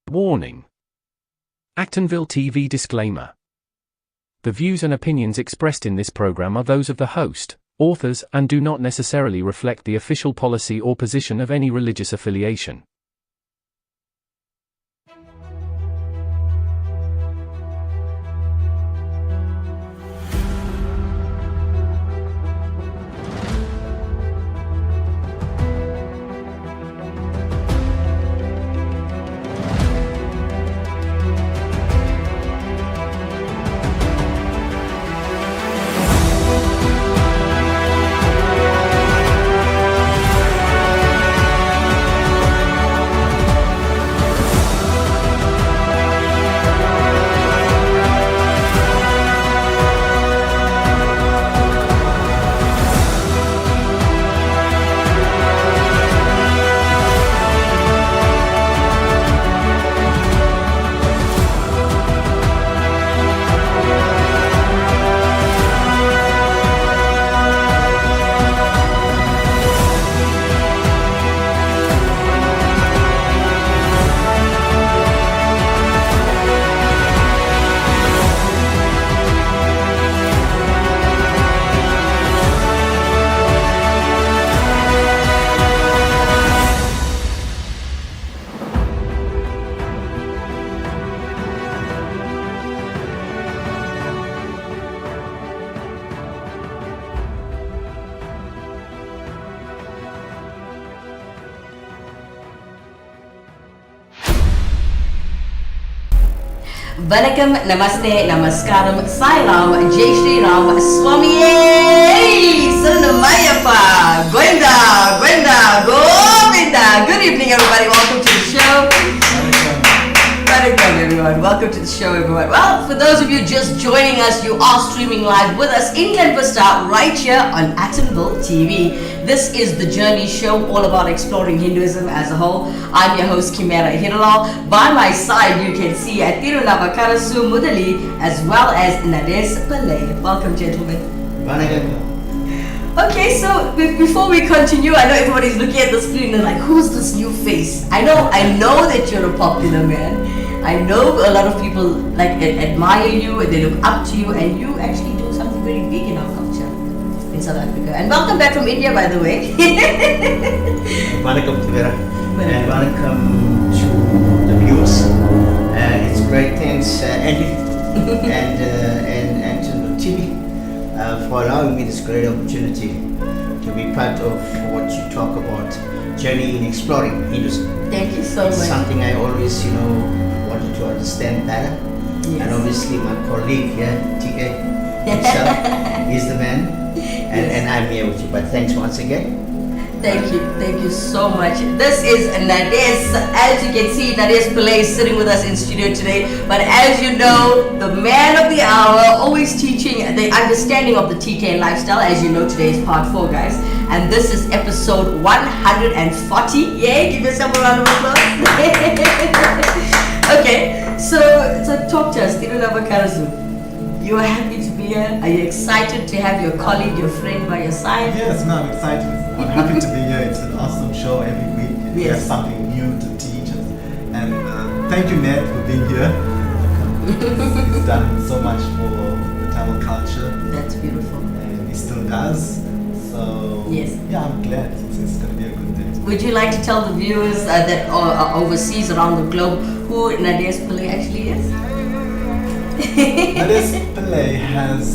Warning. Actonville TV disclaimer. The views and opinions expressed in this program are those of the host, authors, and do not necessarily reflect the official policy or position of any religious affiliation. Vanakkam, Namaste, Namaskaram, Sairam, Jai Shri Ram, Swamiye, Saranamayappa, Govinda, Govinda, Govinda. Good evening, everybody. Welcome to the show. Vanakkam, everyone. Welcome to the show, everyone. Well, for those of you just joining us, you are streaming live with us in Glenvista right here on Actonville TV. This is the Journey Show, all about exploring Hinduism as a whole. I'm your host, Kimera, Heeralal. By my side, you can see Thirunavukarasu, Moodali, as well as Pillay. Welcome, gentlemen. Okay, so before we continue, I know everybody's looking at the screen and like, who's this new face? I know that you're a popular man. I know a lot of people like admire you and they look up to you, and you actually do something very big in our culture in South Africa. And welcome back from India, by the way. Vanakkam, Kimera, and welcome to the viewers. It's great, thanks Andy and to the TV for allowing me this great opportunity to be part of what you talk about, journey in exploring Hinduism. Thank you so It's much. something I always, wanted to understand better. Yes. And obviously my colleague here, TK himself, is the man. And I'm here with you, but thanks once again. Thank you so much. This is Nades. As you can see, Nades Pillay is sitting with us in studio today. But as you know, the man of the hour, always teaching the understanding of the TK lifestyle. As you know, today is part 4, guys. And this is episode 140. Yay, give yourself a round of applause. Okay, so talk to us, Thirunavukarasu. You are happy to be here. Are you excited to have your colleague, your friend by your side? Yes, no, I'm excited. I'm happy to be here. It's an awesome show every week. We Yes. have something new to teach us. And thank you, Ned, for being here. He's done so much for the Tamil culture, That's beautiful. and he still does. So, Yes. yeah, I'm glad. It's going to be a good day. Would you like to tell the viewers that are overseas around the globe who Nades Pillay actually is? Nades Pillay has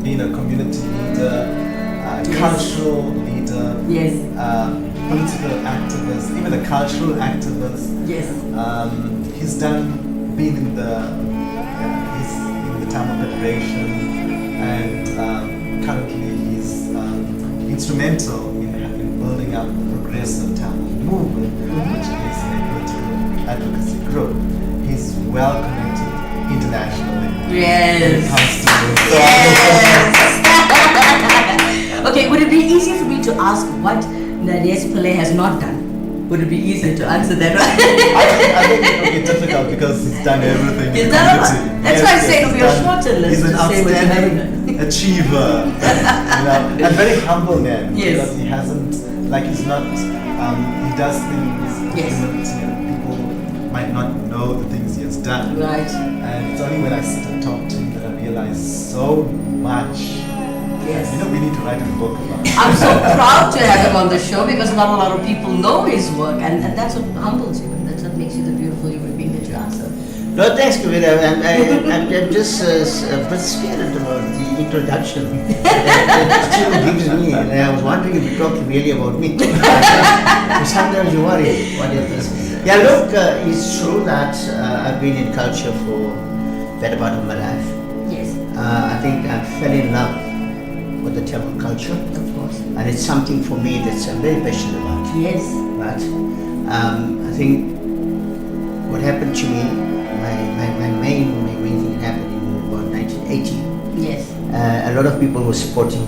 been a community leader, cultural leader, Yes. political activist, even a cultural activist. Yes. He's been in the Tamil Federation, and currently he's instrumental in building up the progressive Tamil movement, which is a political advocacy group. He's well connected internationally. Yes. When it comes to this. Yes. Okay, would it be easier for me to ask what Nades Pillay has not done? Would it be easier to answer that one? I think it would be difficult because he's done everything. He's in done a lot. community. That's why I say it'll be a he's shorter list He's an to say what you haven't outstanding achiever, and very humble man. Yes. Because he hasn't, he's not, he does things, Yes. people might not know the things he has done. Right. And it's only when I sit and talk to him that I realize so much. Yes. You know, we need to write a book about it. I'm so proud to have him on the show because not a lot of people know his work, and that's what humbles you, and that's what makes you the beautiful human being that you are. So. No, thanks, Kimera. I'm just a bit scared about the introduction that still gives me, and I was wondering if you talked really about me. Sometimes you worry, what is this? Yeah, look, it's true that I've been in culture for the better part of my life. Yes. I think I fell in love with the Tamil culture, Of course. and it's something for me that's I'm very passionate about. Yes. Right? I think what happened to me, my main thing happened in about 1980. Yes. A lot of people were supporting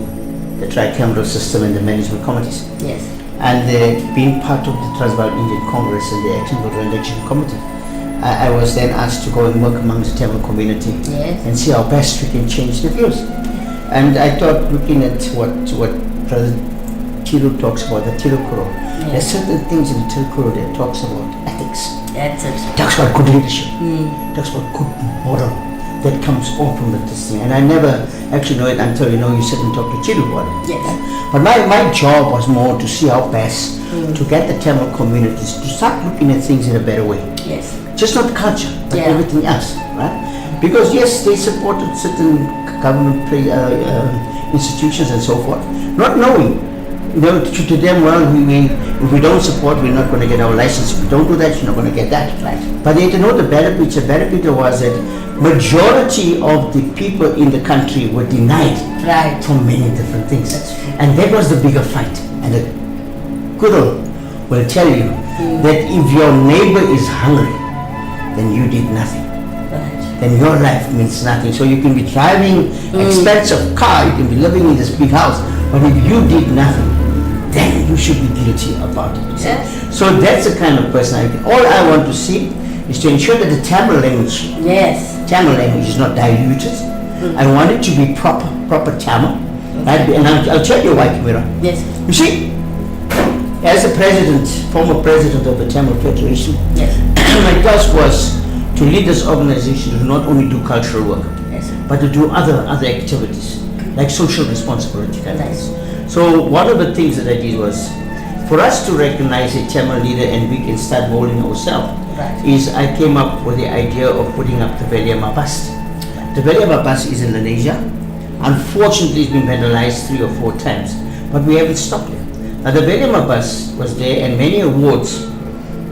the tricameral system and the management committees. Yes. And being part of the Transvaal Indian Congress and the Actionable Election Committee, I was then asked to go and work amongst the Tamil community Yes. and see how best we can change the views. And I thought, looking at what Brother Thiru talks about, the Tirukkural, there's certain things in the Tirukkural that talks about ethics. That's it. Talks about good leadership. Talks about good moral that comes all from this thing. And I never actually know it until you sit and talk to Chidu about it. Yes. But my job was more to see how best to get the Tamil communities to start looking at things in a better way. Yes. Just not culture, but Yeah. everything else, right? Because yes, they supported certain government institutions and so forth, not knowing, to them, well, if we don't support, we're not going to get our license. If we don't do that, you're not going to get that. Right. But they had to know the better picture. Better picture was that majority of the people in the country were denied Right. from many different things. That's true. And that was the bigger fight. And the Guru will tell you that if your neighbor is hungry, then you did nothing. Right. Then your life means nothing. So you can be driving expensive car, you can be living in this big house, but if you did nothing, then you should be guilty about it. Yes. So that's the kind of personality. All I want to see is to ensure that the Tamil language is not diluted. I want it to be proper Tamil. Right? And I'll tell you why, Kimera. Yes. You see, as a former president of the Tamil Federation, Yes. my task was to lead this organization to not only do cultural work, Yes. but to do other activities, like social responsibility kind of Nice. things. So one of the things that I did was, for us to recognize a Tamil leader and we can start molding ourselves, Right. is I came up with the idea of putting up the Veliama bust. The Veliama bust is in Malaysia. Unfortunately, it's been vandalized 3 or 4 times, but we haven't stopped it. Now the Veliama bust was there, and many awards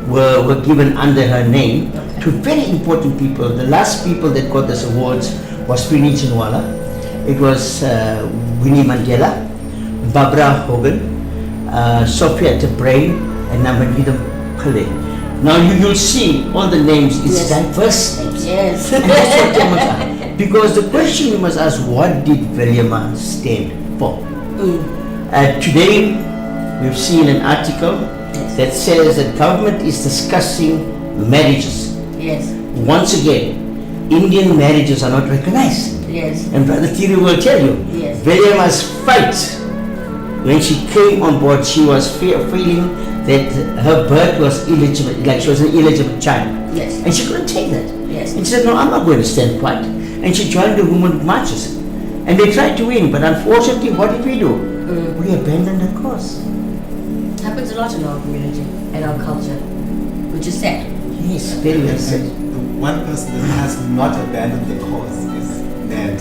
were given under her name to very important people. The last people that got these awards was Prini Chinwala, it was Winnie Mandela, Barbara Hogan, Sophia Tebrain, and Namanidam Pillay. Now you'll see all the names, it's Yes. diverse names. Yes. And that's what Tamils are. Because the question you must ask, what did Veliama stand for? Today, we've seen an article that says that government is discussing marriages. Yes. Once again, Indian marriages are not recognized. Yes. And Brother Thiru will tell you, Yes. Veliama's fight, when she came on board, she was feeling that her birth was illegitimate, like she was an illegitimate child. Yes. And she couldn't take that. Yes. And she said, no, I'm not going to stand quiet. And she joined the women marches. And they tried to win, but unfortunately, what did we do? We abandoned the cause. Happens a lot in our community and our culture, which is sad. Yes, very well said. The one person that has not abandoned the cause is Ned.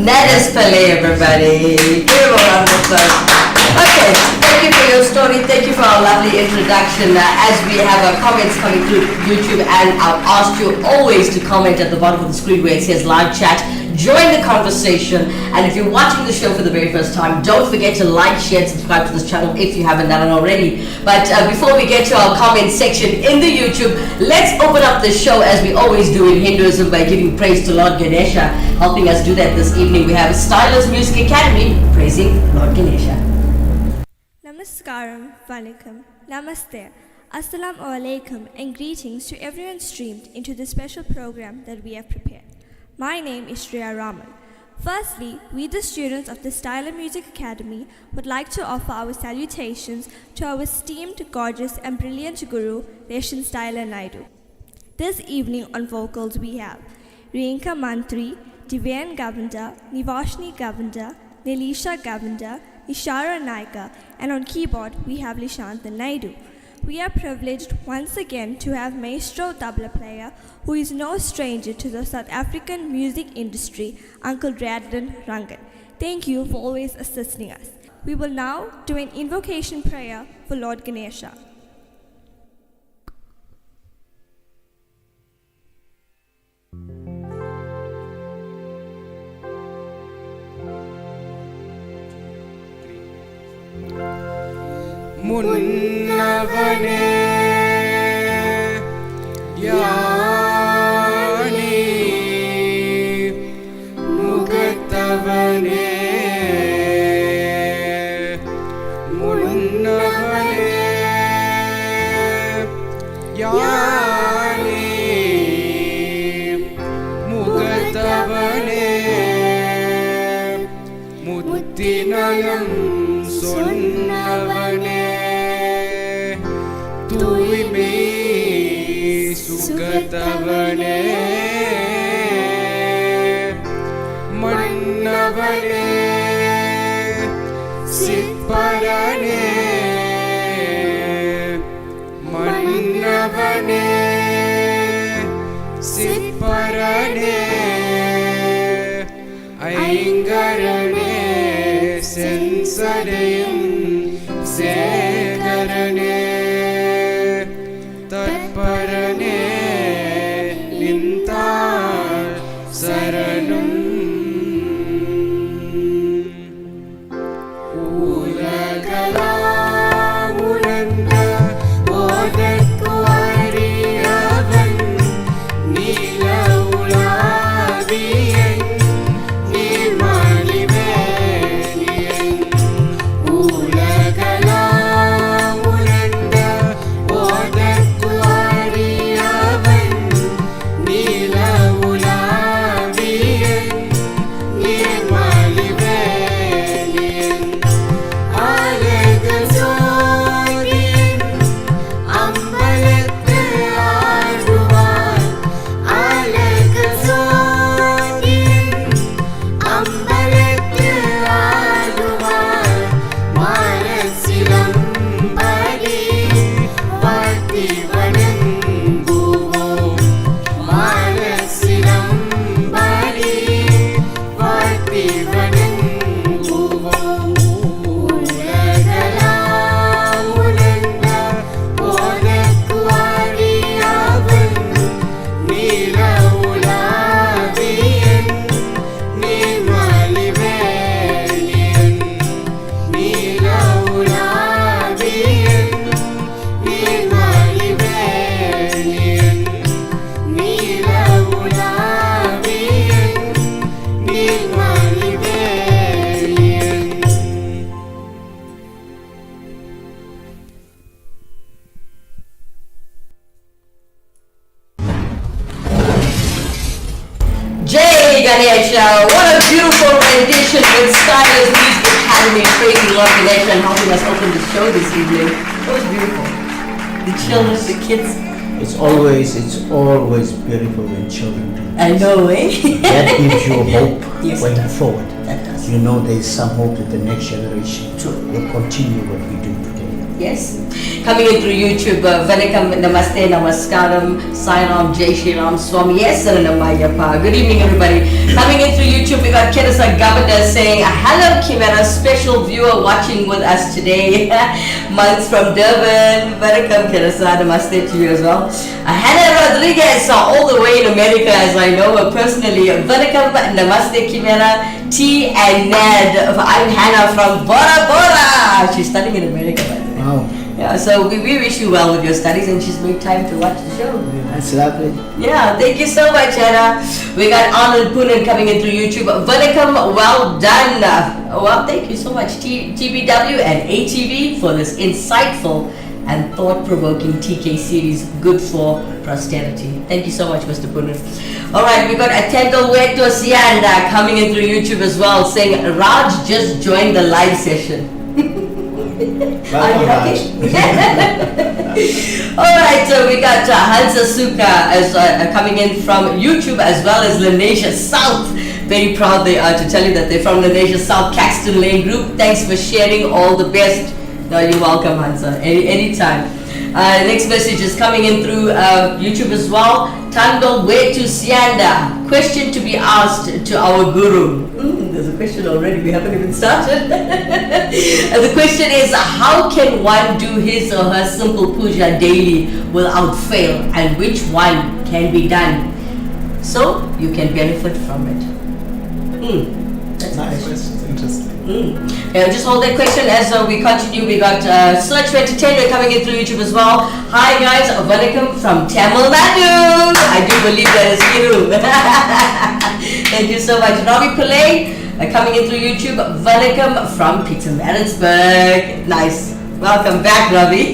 That is Pillay, everybody. Give him a round of applause. Okay, thank you for your story. Thank you for our lovely introduction. As we have our comments coming through YouTube, and I've asked you always to comment at the bottom of the screen where it says live chat. Join the conversation, and if you're watching the show for the very first time, don't forget to like, share, and subscribe to this channel if you haven't done it already. But before we get to our comment section in the YouTube, let's open up the show as we always do in Hinduism by giving praise to Lord Ganesha. Helping us do that this evening, we have Stylus Music Academy praising Lord Ganesha. Namaskaram, Vanakkam, Namaste, Assalamu Alaikum, and greetings to everyone streamed into the special program that we have prepared. My name is Shreya Raman. Firstly, we the students of the Styler Music Academy would like to offer our salutations to our esteemed, gorgeous and brilliant Guru, Reshan Styler Naidu. This evening on vocals we have Riyanka Mantri, Divyan Gavanda, Nivashni Gavanda, Nilisha Gavanda, Ishara Naika, and on keyboard we have Lishantha Naidu. We are privileged once again to have maestro tabla player who is no stranger to the South African music industry, Uncle Radden Rangan. Thank you for always assisting us. We will now do an invocation prayer for Lord Ganesha. முன்னவனே யானே முகத்தவனே முன்னவனே யானே முகத்தவனே முத்தினலம் சொன்னவனே தூய்மை சுகத்தவனே மன்னவனே சிற்பரனே மன்னவனே சிற்பரனே ஐங்கரனே சென்சடையும் சேகரனே தற்பரனே நின்றாள் சரணம் உலகலாம் உணர்ந்த போதற்கு அறியவன் நீல உலாவியன் நீர்மலிவேலியன் உலகலாம் உணர்ந்த போதற்கு அறியவன் நீல உலாவியன் நீர்மலிவேலியன் அழகு சோதியின் அம்பலத்து ஆடுவார் அழகு சோதியின் அம்பலத்து ஆடுவார் மனசிலம்படி வாழ்த்தி வணங்குவோம் மனசிலம்படி வாழ்த்தி வணங்குவோம் உலகலாம் உணர்ந்த போதற்கு அறியவன் நீல உலாவியன் நீர்மலிவேலியன் நீல உலாவியன் நீர்மலிவேலியன் நீல உலாவியன் நீர்மலிவேலியன். Jai Ganesha, what a beautiful rendition with Stylist Music Academy praising Lord Ganesha and helping us open the show this evening. It was beautiful. The children, the kids. It's always beautiful when children do. I know, eh? That gives you hope Yes, it going does. forward. That does. You know there is some hope that the next generation True. will continue what we do today. Yes. Coming in through YouTube, Vanakkam, Namaste, Namaskaram, Sainam, Jai Shri Ram, Swami, yes, Saranamayappa. Good evening, everybody. Coming in through YouTube, we got Kirasa Gavanda saying, hello, Kimera, special viewer watching with us today. Months from Durban. Vanakkam, Kirasa, Namaste to you as well. Hannah Rodriguez, all the way in America, as I know her personally. Vanakkam, Namaste, Kimera, T and Ned. I'm Hannah from Bora Bora. She's studying in America, by the way. Wow, Yeah, so we wish you well with your studies, and she's made time to watch the show. that's lovely. Yeah, thank you so much, Anna. We got Anand Poonen coming in through YouTube. Vanakkam, well done. Well, thank you so much, TBW and ATV, for this insightful and thought-provoking TK series, good for posterity. Thank you so much, Mr. Poonen. All right, we got Atendo Weto Sianda coming in through YouTube as well, saying Raj just joined the live session. Are you okay? Alright, so we got Hansa Suka as coming in from YouTube as well as Lanesha South. Very proud they are to tell you that they're from Lanesha South Caxton Lane Group. Thanks for sharing, all the best. No, you're welcome, Hansa. Anytime. Next message is coming in through YouTube as well. Tandol way to Sianda. Question to be asked to our guru. There's a question already. We haven't even started. And the question is, how can one do his or her simple puja daily without fail, and which one can be done so you can benefit from it? That's Nice question. Interesting. Just hold that question as we continue. We got Search for Entertainment coming in through YouTube as well. Hi guys, Vanakkam from Tamil Nadu. I do believe that is Hiru. Thank you so much. Ravi Pillay coming in through YouTube. Vanakkam from Pietermaritzburg. Nice. Welcome back, Ravi.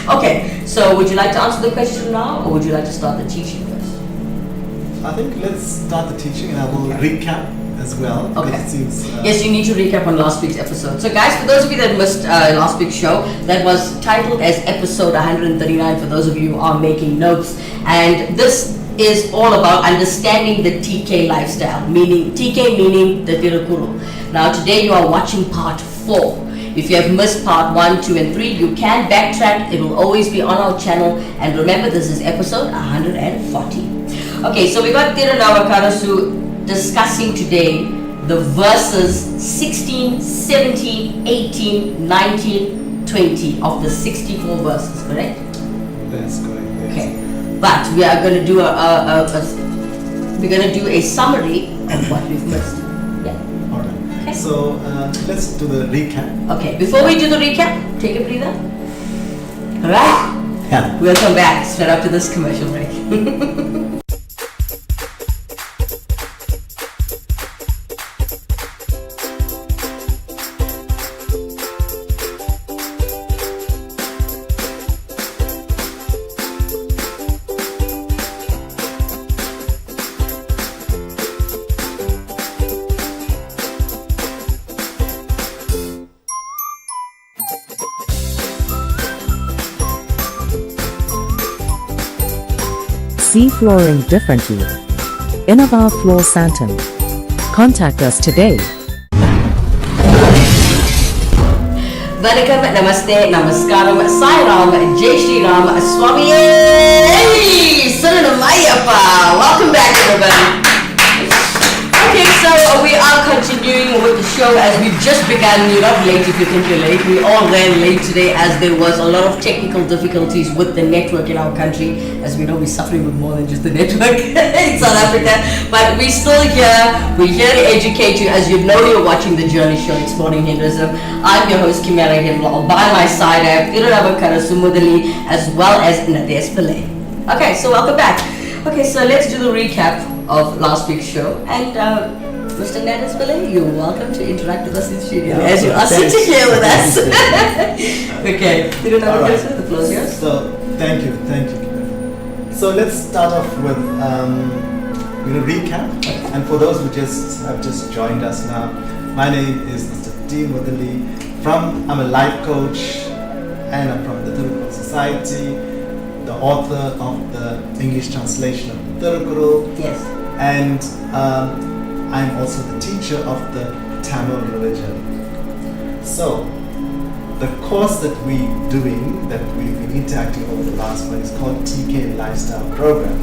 Okay, so would you like to answer the question now, or would you like to start the teaching first? I think let's start the teaching and I will recap as well. Because Okay. it seems, Yes, you need to recap on last week's episode. So guys, for those of you that missed last week's show, that was titled as episode 139 for those of you who are making notes. And this is all about understanding the TK lifestyle, meaning TK meaning the Tirukuru. Now today you are watching part 4. If you have missed part 1, 2 and 3, you can backtrack. It will always be on our channel. And remember, this is episode 140. Okay, so we got Thirunavukarasu discussing today the verses 16, 17, 18, 19, 20 of the 64 verses, correct? that's correct. Yes. Okay, but we are going to do a summary of what we've missed. Yeah. Alright. Okay. So let's do the recap. Okay, before we do the recap, take a breather. Alright? Yeah. We'll come back straight after this commercial break. See flooring differently. Innova Floor Santam. Contact us today. Vanakkam, Namaste, Namaskaram, Sai Ram, Jai Shri Ram, Swami Saranamayappa. Welcome back, everybody. Okay, so we are continuing with the show as we've just begun. You're not late if you think you're late. We all ran late today as there was a lot of technical difficulties with the network in our country. As we know, we're suffering with more than just the network in South Africa. But we're still here. We're here to educate you. As you know, you're watching the Journey Show, Exploring Hinduism. I'm your host, Kimera. Heeralal. By my side, I have Thirunavukarasu Moodali as well as Pillay. Okay, so welcome back. Okay, so let's do the recap of last week's show. And Mr. Pillay, you're welcome to interact with us in studio as you are thanks. sitting here with us. Okay, Thirunavukarasu, Alright. the floor is yours. So thank you. So let's start off with recap. And for those who have just joined us now, my name is Mr. T. Moodali. I'm a life coach, and I'm from the Thirunavukarasu Society, the author of the English translation of the Thirukuru, Yes. and I'm also the teacher of the Tamil religion. So the course that we've been interacting over the last one is called TK Lifestyle Program.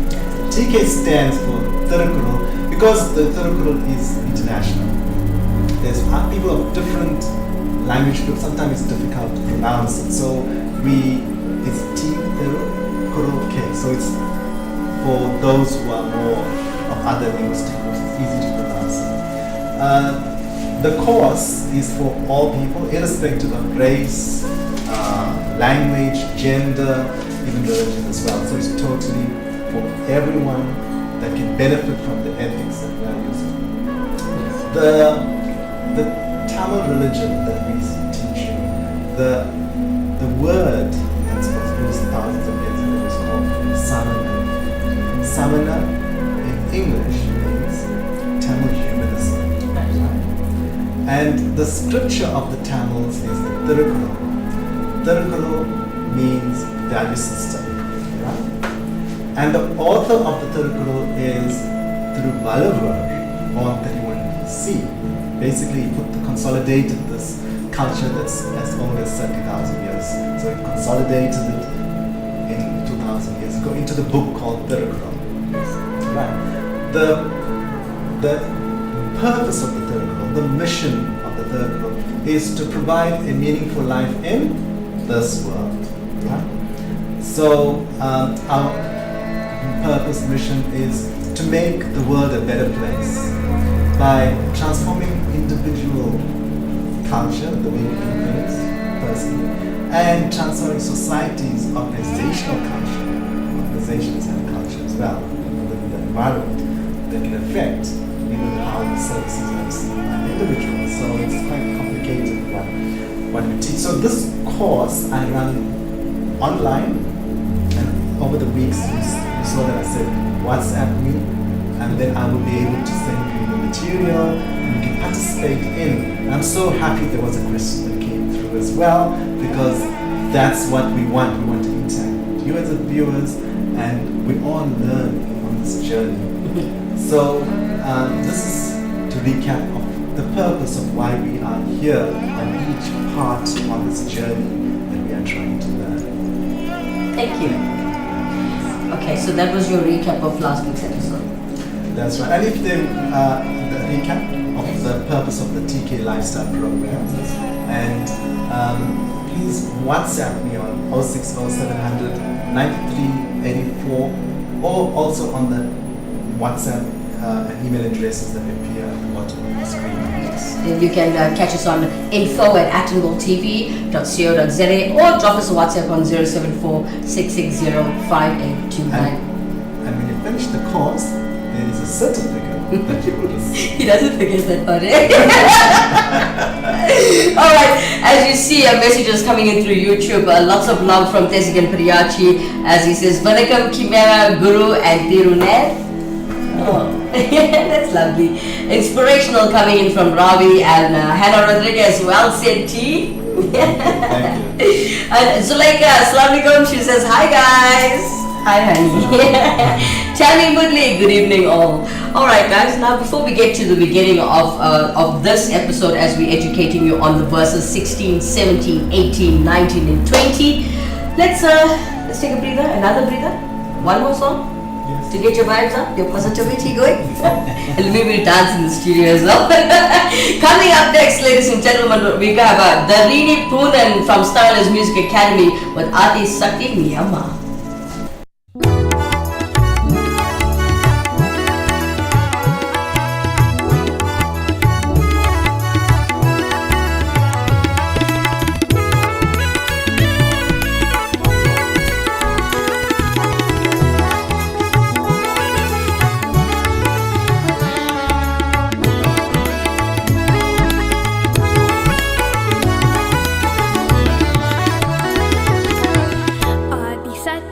TK stands for Thirukuru because the Thirukuru is international. There's people of different language groups. Sometimes it's difficult to pronounce it. So it's Thirukuru K. So it's for those who are more of other linguistic groups. It's easy to pronounce it. The course is for all people, irrespective of race, language, gender, even religion as well. So it's totally for everyone that can benefit from the ethics that we are using. The Tamil religion that we teach you, the word that's used thousands of years ago is called Samana. Samana in English means Tamil humanism. And the scripture of the Tamils is the Thirukuru. Thirukuru means value system. Right? And the author of the Thirunavukarasu is Thirunavukarasu, born 31 BC. Basically, he consolidated this culture that's as old as 70,000 years. So he consolidated it in 2,000 years ago into the book called Thirunavukarasu. Right. The purpose of the Thirunavukarasu, the mission of the Thirunavukarasu, is to provide a meaningful life in this world. Right? So our purpose, mission is to make the world a better place by transforming individual culture, the way we do things personally, and transforming society's organizational culture. Organizations have culture as well, within the environment that can affect how the services are received by individuals. So it's quite complicated what we teach. So this course I run online, and over the weeks you saw that I said WhatsApp me, and then I will be able to send you the material and you can participate in. And I'm so happy there was a question that came through as well, because that's what we want. We want to interact with you as the viewers, and we all learn on this journey. So this is to recap of the purpose of why we are here on each part on this journey that we are trying to learn. Thank you. Okay, so that was your recap of last week's episode. That's right. And if the recap of the purpose of the TK Lifestyle Program, and please WhatsApp me on 060-700 9384, or also on the WhatsApp and email addresses that appear at the bottom of the screen. Yes. Then you can catch us on info@actonvilletv.co.za or drop us a WhatsApp on 074-660-5829. And when you finish the course, there is a certificate that you will receive. He doesn't forget that part, eh? Alright, as you see, messages coming in through YouTube. Lots of love from Tesigan Priyachi as he says, Vanakkam, Kimera, Guru and Thirunavukarasu. Oh, that's lovely. Inspirational coming in from Ravi and Hannah Rodriguez. Well said, T. Thank you. And Zuleika, Assalamu alaikum. She says, hi guys. Hi honey. Tammy Moodali, good evening all. Alright guys, now before we get to the beginning of this episode, as we're educating you on the verses 16, 17, 18, 19 and 20, let's take a breather, another breather, one more song. Yes. To get your vibes up, your positivity going. And maybe we'll dance in the studio as well. Coming up next, ladies and gentlemen, we got Darini Poonan from Starless Music Academy with Ati Sakti Miyama. Adi Sat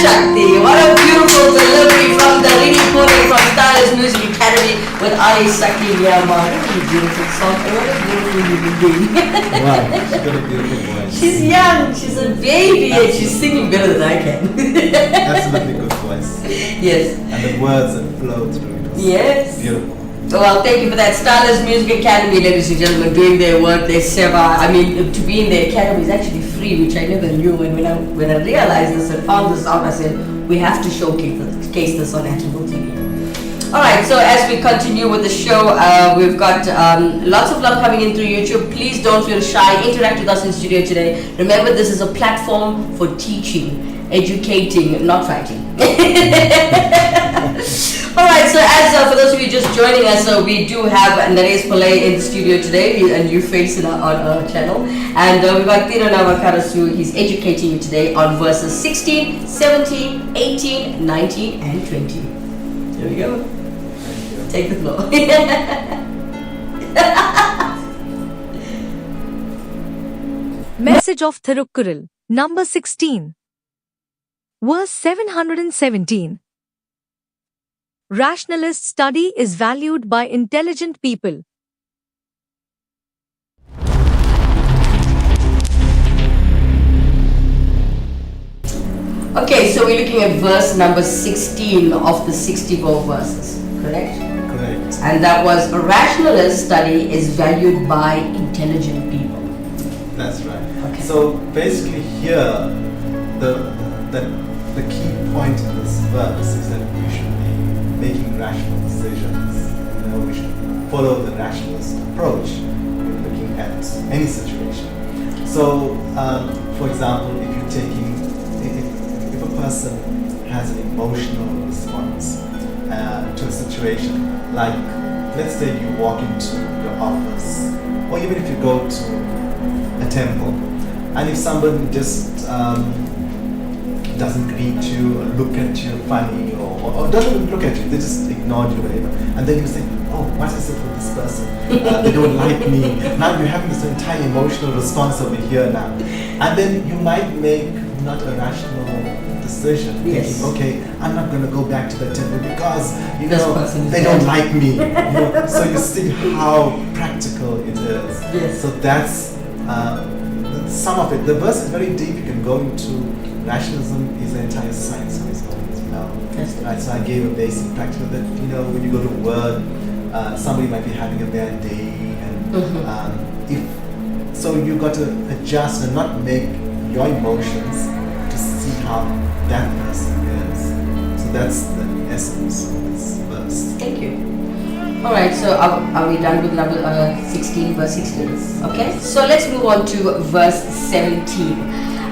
Shakti. What a beautiful delivery from the Rini Pune from Stylist Music Academy with Ali Sakti Myanmar. What a beautiful song and what a beautiful human being. Wow, she's got a beautiful voice. She's young, she's a baby, and she's singing better than I can. Absolutely good voice. Yes. And the words that flow through it was Yes. beautiful. Well, thank you for that. Stylist Music Academy, ladies and gentlemen, doing their work, their seva. I mean, to be in the academy is actually free, which I never knew. And when I realized this and found this out, I said, we have to showcase this on Actionable TV. Alright, so as we continue with the show, we've got lots of love coming in through YouTube. Please don't feel shy. Interact with us in studio today. Remember, this is a platform for teaching, educating, not fighting. Alright, so as for those of you just joining us, we do have Naresh Pillay in the studio today, a new face on our channel. And we've got Thirunavukarasu. He's educating you today on verses 16, 17, 18, 19, and 20. Here we go. Take the floor. Message of Thirukkural, number 16. Verse 717. Rationalist study is valued by intelligent people. Okay, so we're looking at verse number 16 of the 64 verses, correct? Correct. And that was a rationalist study is valued by intelligent people. That's right. Okay. So basically here, the key point in this verse is that we should be making rational decisions. We should follow the rationalist approach when looking at any situation. So, for example, if you're taking, if a person has an emotional response to a situation, like let's say you walk into your office, or even if you go to a temple, and if somebody just doesn't greet you or look at you funny or doesn't look at you, they just ignored you or whatever, and then you say, oh, what is it with this person? They don't like me. Now you're having this entire emotional response over here now, and then you might make not a rational decision, Yes. thinking, okay, I'm not going to go back to the temple because This person is they bad. don't like me. So you see how practical it is. Yes. So that's some of it. The verse is very deep. You can go into rationalism is an entire science of its own as well. Yes. Right. So I gave a basic practical that when you go to work, somebody might be having a bad day, and if so, you got to adjust and not make your emotions to see how that person is. So that's the essence of this verse. Thank you. Alright, so are we done with number 16, verse 16? Okay, so let's move on to verse 17.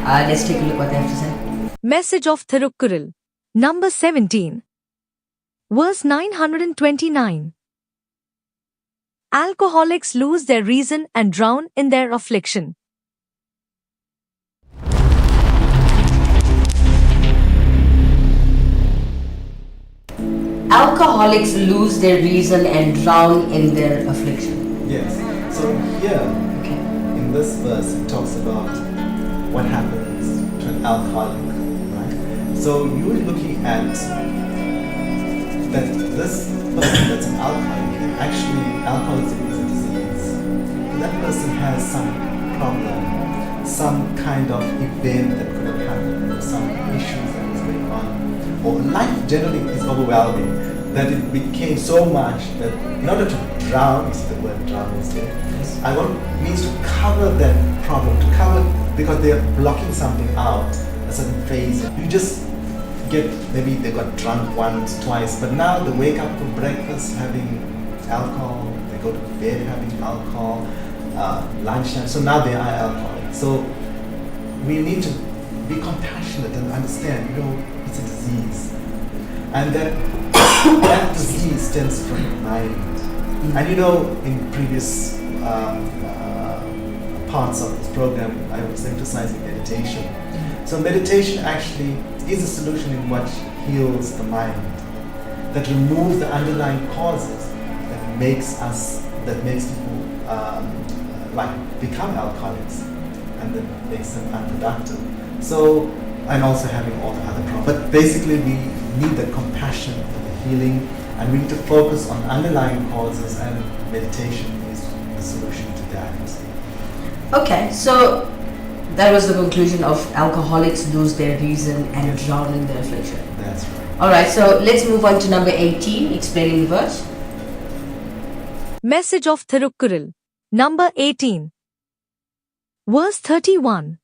Let's take a look what they have to say. Message of Thirukkural, number 17. Verse 929. Alcoholics lose their reason and drown in their affliction. Alcoholics lose their reason and drown in their affliction. Yes. So here, Okay. in this verse, it talks about what happens to an alcoholic, right? So you're looking at that this person that's an alcoholic, actually alcoholism is a disease. That person has some problem, some kind of event that could have happened, or some issues that was going on, or life generally is overwhelming, that it became so much that in order to drown, is the word drown is there, I want means to cover that problem, to cover, because they are blocking something out, a certain phase. You just get, maybe they got drunk once, twice, but now they wake up for breakfast having alcohol, they go to bed having alcohol, lunchtime, so now they are alcoholics. So we need to be compassionate and understand, it's a disease. And that disease stems from the mind. And in previous parts of this program, I was emphasizing meditation. So meditation actually is a solution in what heals the mind, that removes the underlying causes that makes people become alcoholics, and then makes them unproductive. So and also having all the other problems. But basically, we need the compassion for the healing, and we need to focus on underlying causes, and meditation is the solution to that. Okay, so that was the conclusion of alcoholics lose their reason and drown in their affliction. That's right. Alright, so let's move on to number 18, explaining the verse. Message of Thirukkural. Number 18. Verse 31.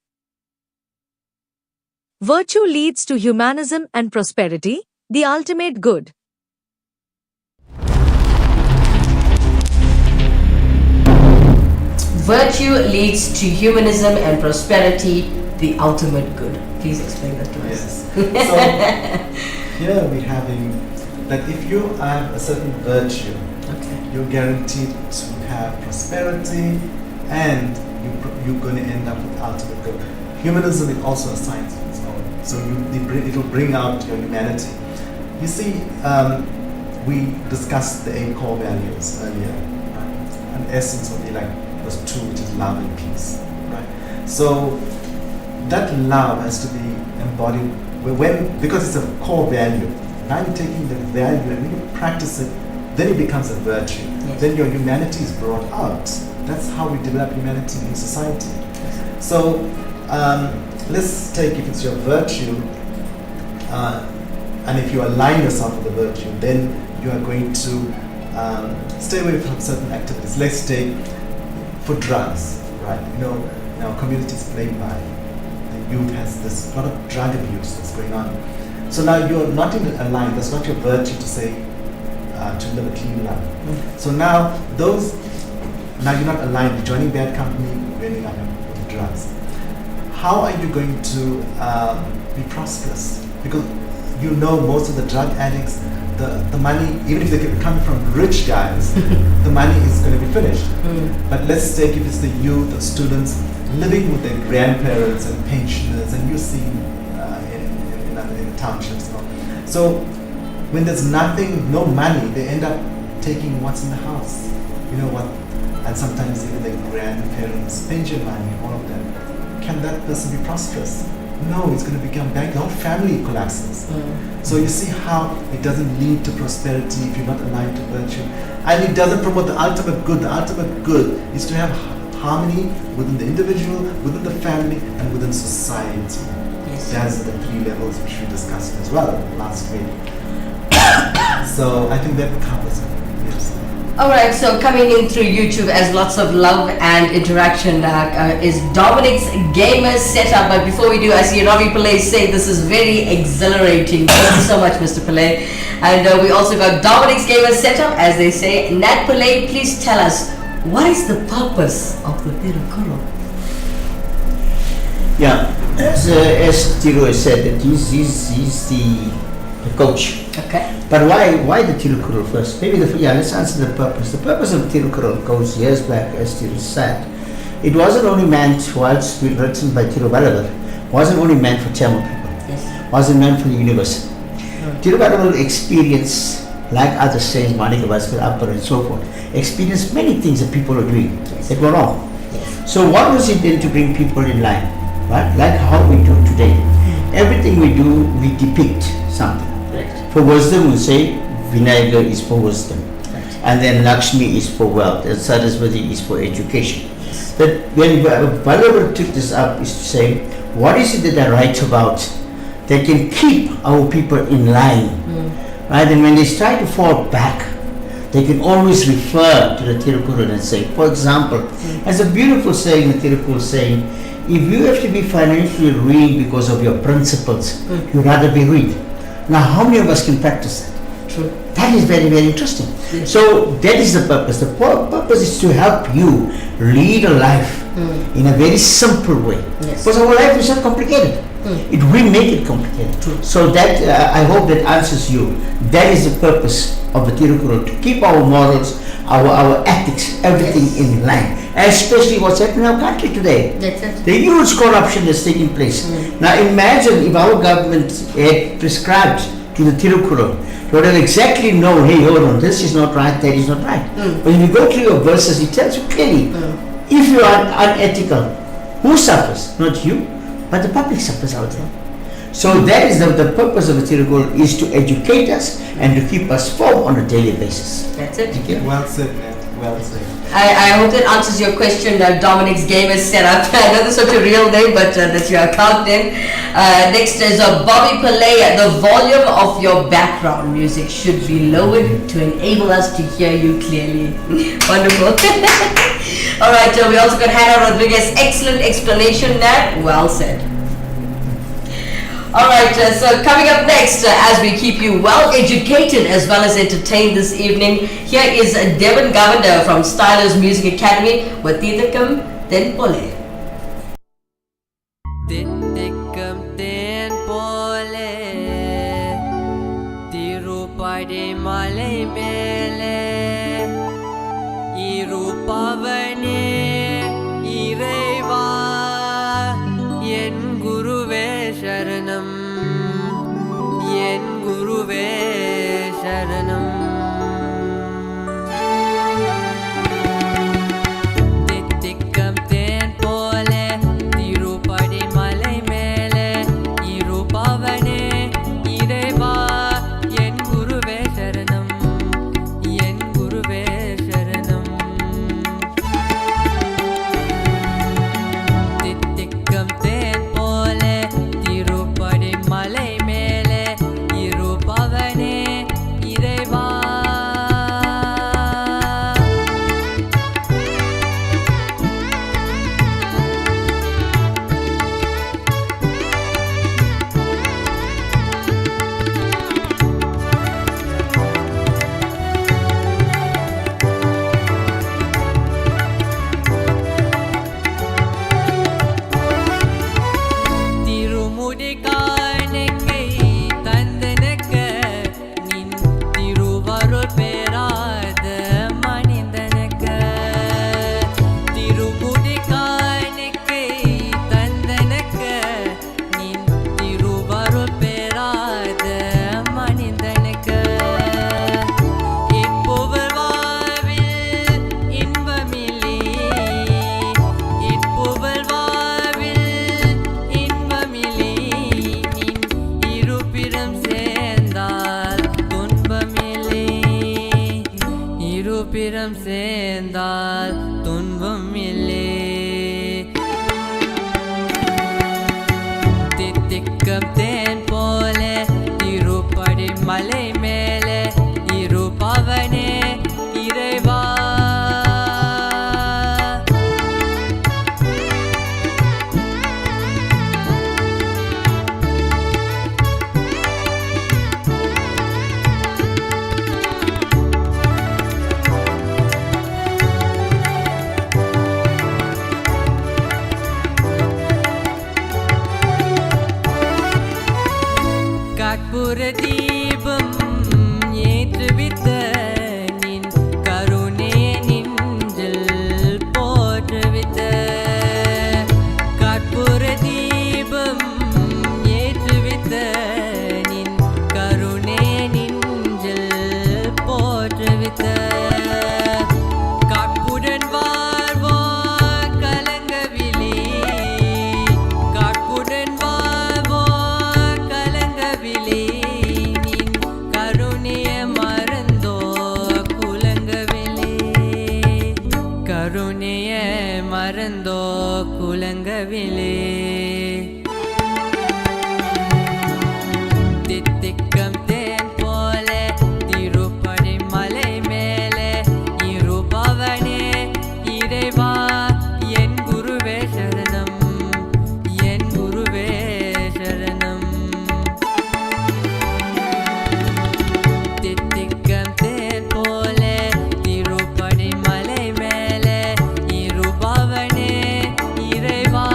Virtue leads to humanism and prosperity, the ultimate good. Virtue leads to humanism and prosperity, the ultimate good. Please explain that to us. Yes. So here we're having that if you have a certain virtue, you're guaranteed to have prosperity, and you're going to end up with ultimate good. Humanism is also a science of its own, so it will bring out your humanity. You see, we discussed the 8 core values earlier, right? An essence would be like those 2, which is love and peace, right? So that love has to be embodied because it's a core value. Now you're taking the value and when you practice it, then it becomes a virtue. Yes. Then your humanity is brought out. That's how we develop humanity in society. So let's take if it's your virtue, and if you align yourself with the virtue, then you are going to stay away from certain activities. Let's take for drugs, right? In our community is plagued by the youth has this lot of drug abuse that's going on. So now you're not in aligned. That's not your virtue to say to live a clean life. So now you're not aligned. You're joining bad company. You're ending up with drugs. How are you going to be prosperous? Because most of the drug addicts, the money, even if they come from rich guys, the money is going to be finished. But let's take if it's the youth, the students living with their grandparents and pensioners, and you see in the townships. So when there's no money, they end up taking what's in the house. You know what? And sometimes even their grandparents' pension money, all of that. Can that person be prosperous? No, it's going to become bad. The whole family collapses. So you see how it doesn't lead to prosperity if you're not aligned to virtue. And it doesn't promote the ultimate good. The ultimate good is to have harmony within the individual, within the family, and within society. Yes. That's the 3 levels which we discussed as well last week. So I think that covers it. Yes. Alright, so coming in through YouTube as lots of love and interaction is Dominic's Gamer Setup. But before we do, I see Ravi Pillay say this is very exhilarating. Thank you so much, Mr. Pillay. And we also got Dominic's Gamer Setup, as they say. Nat Pillay, please tell us, what is the purpose of the Thirukkural? Yeah, as Thiru has said, that he's the coach. Okay. But why the Thirukkural first? Maybe let's answer the purpose. The purpose of Thirukkural goes years back, as Thiru said. It wasn't only meant, whilst written by Thiruvallur, wasn't only meant for Tamil people. Yes. Wasn't meant for the universe. Thiruvallur experienced, like other saints, Manika Vaskar, Upper and so forth, experienced many things that people are doing that were wrong. Yes. So what was it then to bring people in line? Right? Like how we do today. Everything we do, we depict something. Right. For wisdom, we say Vinayagar is for wisdom. Right. And then Lakshmi is for wealth, and Saraswati is for education. But when Vallabha took this up is to say, what is it that I write about that can keep our people in line? Right? And when they try to fall back, they can always refer to the Thirukkural and say, for example, as a beautiful saying, the Thirukkural saying, if you have to be financially ruined because of your principles, you'd rather be ruined. Now, how many of us can practice that? True. That is very, very interesting. Yes. So that is the purpose. The purpose is to help you lead a life in a very simple way. Yes. Because our life is not complicated. It will make it complicated. True. So that I hope that answers you. That is the purpose of the Thirukkural, to keep our morals, our ethics, everything in line. Especially what's happening in our country today. That's it. The huge corruption that's taking place. Now imagine if our government had prescribed to the Thirukkural, you would have exactly know, hey, hold on, this is not right, that is not right. But if you go through your verses, it tells you clearly, if you are unethical, who suffers? Not you, but the public suffers out there. So that is the purpose of the Tirugol, is to educate us and to keep us formed on a daily basis. That's it. Thank you. Well said, man. Well said. I hope that answers your question, Dominic's Gamer Setup. I know that's not your real name, but that's your account name. Next is Bobby Pillay. The volume of your background music should be lowered to enable us to hear you clearly. Wonderful. Alright, we also got Hannah Rodriguez. Excellent explanation there. Well said. Alright, so coming up next, as we keep you well educated as well as entertained this evening, here is Devon Govender from Stylers Music Academy with Tidakam Tenpole. Tidakam Tenpole, Tirupadi Malai Mele, Irupavane, Ireva, Yen Guruve Sharanam, Yen Guruve Sharanam. Tidakam Tenpole, Tirupadi Malai Mele, Irupavane, Ireva, Yen Guruve Sharanam, Yen Guruve Sharanam. Tidakam Tenpole, Tirupadi Malai Mele, Irupavane, Ireva. திருமுடிகானுக்கை தந்தனக்க நின் திருவருள் பெறாத மனிதனக்க. திருமுடிகானுக்கை தந்தனக்க நின் திருவருள் பெறாத மனிதனக்க. இப்புவர் வாழ்வில் இன்பமில்லை, இப்புவர் வாழ்வில் இன்பமில்லை. நின் இருபிறம் சேர்ந்தால் துன்பமில்லை, இருபிறம் சேர்ந்தால் துன்பமில்லை. தித்திக்கம் தேன் போல திருப்படி மலை மேலே இருப்பவனே இறைவா. கற்பூர தீபம் ஏற்றுவித்த நின் கருணையை நெஞ்சில் போற்றுவித்த. கற்பூர தீபம் ஏற்றுவித்த நின் கருணையை நெஞ்சில் போற்றுவித்த. காப்புடன் வாழ்வோர் கலங்கவில்லை, காப்புடன் வாழ்வோர் கலங்கவில்லை. நின் கருணையை மறந்தோ குலங்கவில்லை, கருணையை மறந்தோ குலங்கவில்லை. தித்திக்கம் தேன் போல திருப்படி மலை மேலே இருப்பவனே இறைவா. என் குருவே சரணம், என் குருவே சரணம். தித்திக்கம் தேன் போல திருப்படி மலை மேலே இருப்பவனே இறைவா.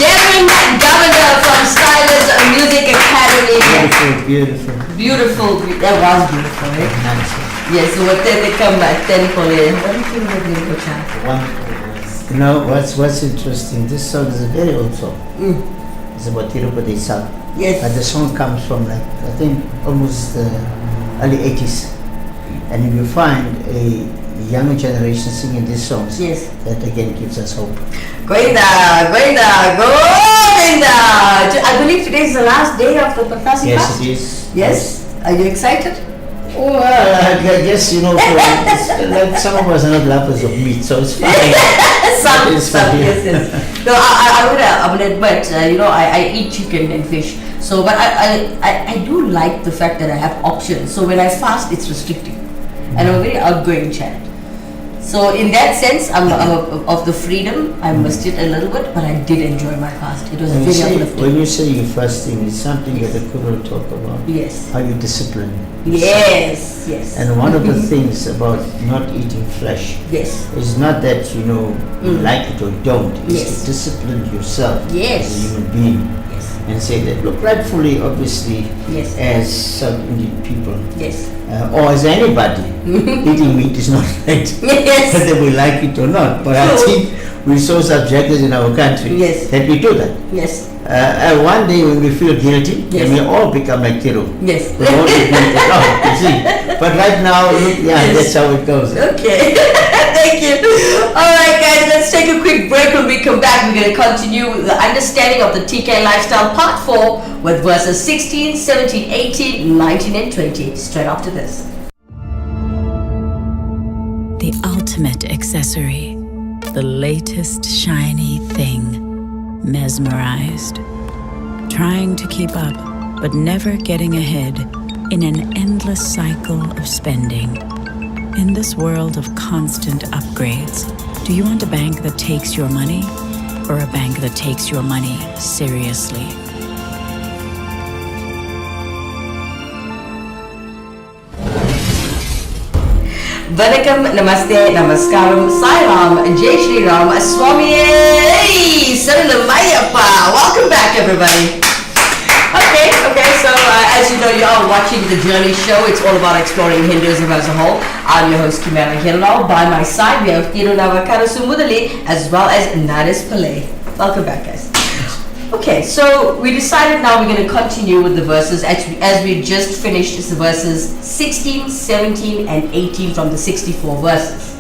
Devon Govender from Stylers Music Academy. Beautiful, beautiful. Beautiful. That was beautiful, right? Nice. Yes, so what did they come back Tenpole? What do you think about beautiful child? Wonderful voice. You know what's interesting? This song is a very old song. It's about Tirupati itself. Yes. But the song comes from like I think almost early 80s. And if you find a younger generation singing these songs, Yes. that again gives us hope. Goinda, Goinda, Goinda. I believe today is the last day of the Patasi Yes, fast. it is. Yes. Are you excited? Well, I guess, like some of us are not lovers of meat, so it's fine. Some, It's fine. yes. No, I would admit, I eat chicken and fish. So, but I do like the fact that I have options. So when I fast, it's restricting, and I'm a very outgoing child. So in that sense, I'm of the freedom. I missed it a little bit, but I did enjoy my fast. It was very uplifting. When you say you fasting, it's something that the Quran will talk about. Yes. How you discipline. Yes. Yes. And one of the things about not eating flesh Yes. is not that you like it or don't. It's Yes. to discipline yourself Yes. as a human being Yes. and say that, look, rightfully, obviously, Yes. as some Indian people Yes. or as anybody, eating meat is not right. Yes. Whether we like it or not. But I True. think we're so subjected in our country Yes. that we do that. Yes. One day when we feel guilty, Yes. then we all become like Thiru. Yes. We all become like, oh, you see. But right now, look, Yes. that's how it goes. Okay. Thank you. All right, guys, let's take a quick break. When we come back, we're going to continue with the understanding of the TK lifestyle part 4 with verses 16, 17, 18, 19, and 20. Straight after this. The ultimate accessory, the latest shiny thing, mesmerized, trying to keep up but never getting ahead in an endless cycle of spending. In this world of constant upgrades, do you want a bank that takes your money or a bank that takes your money seriously? Vanakkam, Namaste, Namaskaram, Sai Ram, Jai Shri Ram, Swami Saranamayappa. Welcome back, everybody. Okay, so as you know, you are watching the Journey Show. It's all about exploring Hinduism as a whole. I'm your host, Kimera, Heeralal. By my side, we have Thirunavukarasu Moodali as well as Pillay. Welcome back, guys. Okay, so we decided now we're going to continue with the verses as we just finished the verses 16, 17 and 18 from the 64 verses.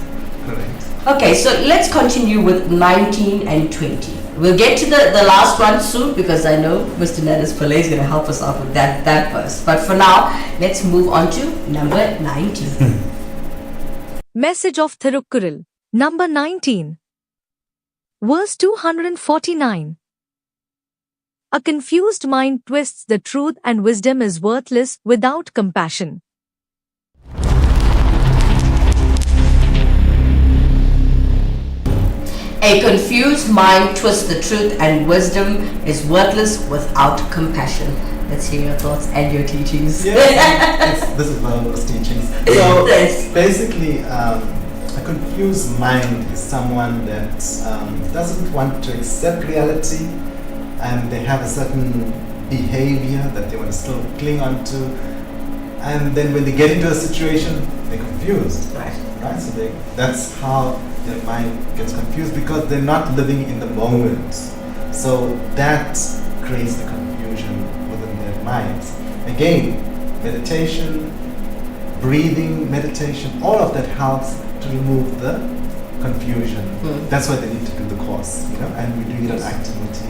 Correct. Okay, so let's continue with 19 and 20. We'll get to the last one soon because I know Mr. Pillay is going to help us out with that verse. But for now, let's move on to number 19. Message of Thirukkural, number 19. Verse 249. A confused mind twists the truth and wisdom is worthless without compassion. A confused mind twists the truth and wisdom is worthless without compassion. Let's hear your thoughts and your teachings. Yes, this is one of those teachings. So Yes. basically, a confused mind is someone that doesn't want to accept reality, and they have a certain behavior that they want to still cling on to, and then when they get into a situation, they're confused. Right. Right? So that's how their mind gets confused because they're not living in the moment. So that creates the confusion within their minds. Again, meditation, breathing, meditation, all of that helps to remove the confusion. That's why they need to do the course, and we do it on activity.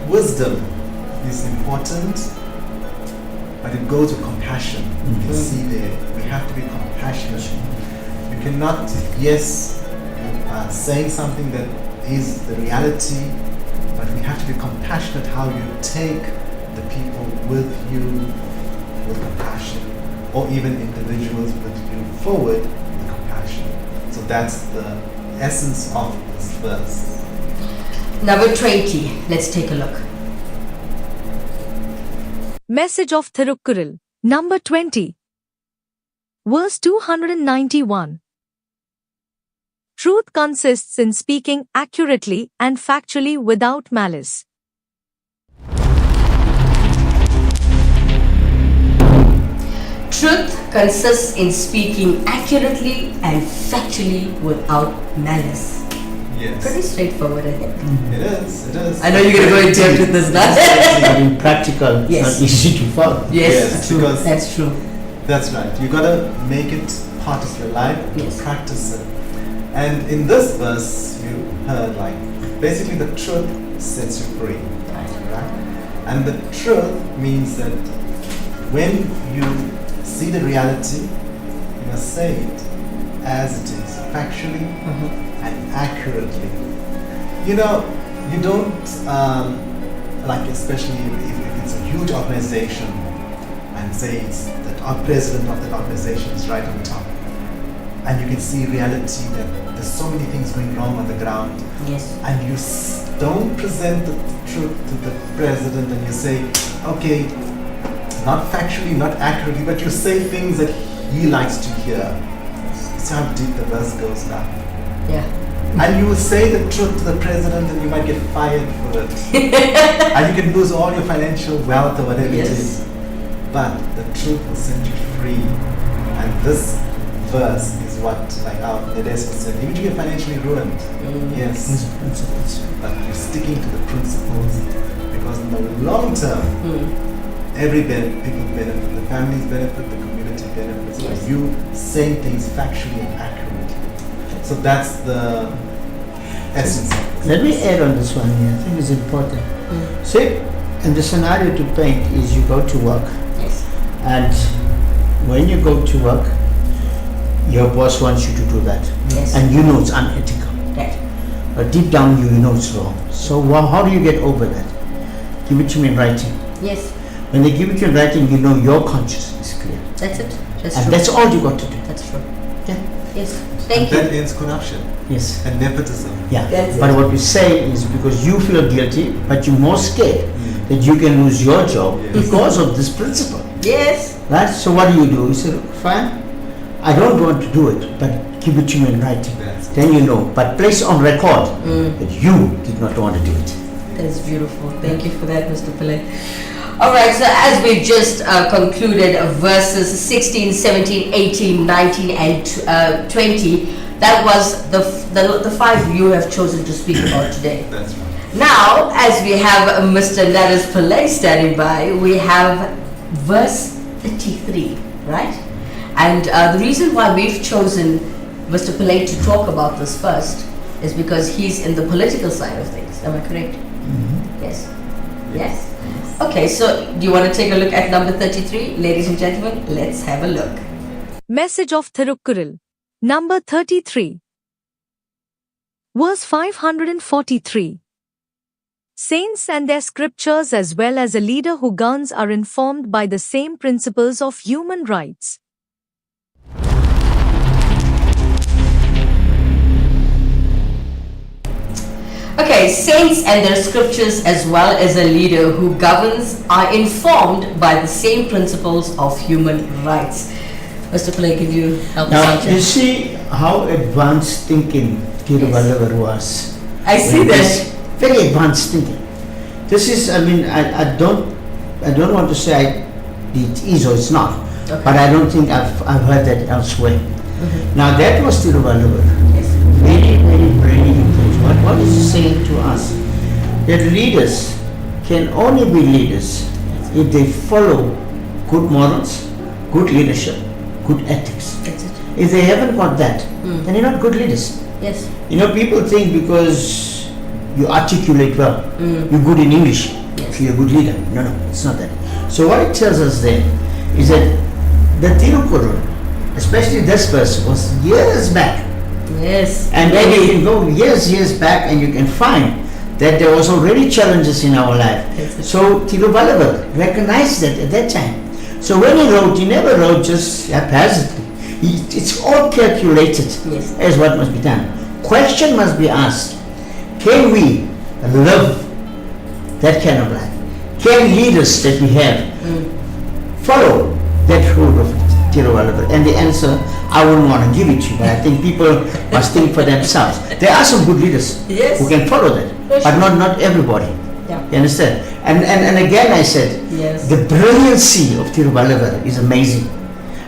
Wisdom is important, but it goes with compassion. You can see there, we have to be compassionate. You cannot, saying something that is the reality, but we have to be compassionate how you take the people with you with compassion, or even individuals with you forward with compassion. So that's the essence of this verse. Number 20. Let's take a look. Message of Thirukkural, number 20. Verse 291. Truth consists in speaking accurately and factually without malice. Truth consists in speaking accurately and factually without malice. Yes. Pretty straightforward, I think. It is. I know you're going to go in depth with this now. But in practical, it's Yes. not easy to follow. Yes, Yes, true. because- That's true. That's right. You gotta make it part of your life, Yes. practice it. And in this verse, you heard like basically the truth sets you free, right? And the truth means that when you see the reality, you must say it as it is, factually and accurately. You know, you don't like, especially if it's a huge organization, and say it's that our president of that organization is right on top, and you can see reality that there's so many things going wrong on the ground, Yes. and you don't present the truth to the president, and you say, okay, not factually, not accurately, but you say things that he likes to hear. See how deep the verse goes now. Yeah. And you will say the truth to the president and you might get fired for it. And you can lose all your financial wealth or whatever Yes. it is. But the truth will set you free. And this verse is what, like our Nadesco said, even if you're financially ruined, yes, but you're sticking to the principles, because in the long term, people benefit, the families benefit, the community benefits, Yes. by you saying things factually and accurately. So that's the essence of it. Let me add on this one here. I think it's important. See, and the scenario to paint is you go to work, Yes. and when you go to work, your boss wants you to do that, Yes. and you know it's unethical. Right. But deep down you know it's wrong. So how do you get over that? Give it to me in writing. Yes. When they give it to you in writing, you know your conscience is clear. That's it. That's And true. that's all you got to do. That's true. Yeah. Yes. And Thank you. that ends corruption Yes. and nepotism. Yeah. That's But it. what we say is because you feel guilty, but you're more scared that you can lose your job Yes. because of this principle. Yes. Right? So what do? You say, fine, I don't want to do it, but give it to me in writing. That's it. Then you know. But place on record that you did not want to do it. That's beautiful. Thank you for that, Mr. Pillay. All right, so as we just concluded verses 16, 17, 18, 19, and 20, that was the five you have chosen to speak about today. That's right. Now, as we have Mr. Nadas Pillay standing by, we have verse 33, right? And the reason why we've chosen Mr. Pillay to talk about this first is because he's in the political side of things. Am I correct? Yes. Yes. Okay, so do you want to take a look at number 33? Ladies and gentlemen, let's have a look. Message of Thirukkural. Number 33. Verse 543. Saints and their scriptures as well as a leader who governs are informed by the same principles of human rights. Okay, saints and their scriptures as well as a leader who governs are informed by the same principles of human rights. Mr. Pillay, can you help us Now, out you here? see how advanced thinking Thirunavukarasu was. I see When that. this- Very advanced thinking. This is, I mean, I don't want to say it is or it's not, Okay. but I don't think I've heard that elsewhere. Now that was Thirunavukarasu. Yes. Very, very brilliant things. What is he saying to us? That leaders can only be leaders if they follow good morals, good leadership, good ethics. That's it. If they haven't got that, then they're not good leaders. Yes. You know, people think because you articulate well, you're good in English, Yes. so you're a good leader. No, no, it's not that. So what it tells us then is that the Thirukkural, especially this verse, was years back. Yes. And then you can go years back and you can find that there was already challenges in our life. Yes. So Thiruvallava recognized that at that time. So when he wrote, he never wrote just haphazardly. It's all calculated Yes. as what must be done. Question must be asked, can we live that kind of life? Can leaders that we have follow that road of Thiruvallava? And the answer, I wouldn't want to give it to you, but I think people must think for themselves. There are some good leaders Yes. who can follow that, For but sure. not everybody. Yeah. You understand? And again I said, Yes. the brilliancy of Thiruvallava is amazing.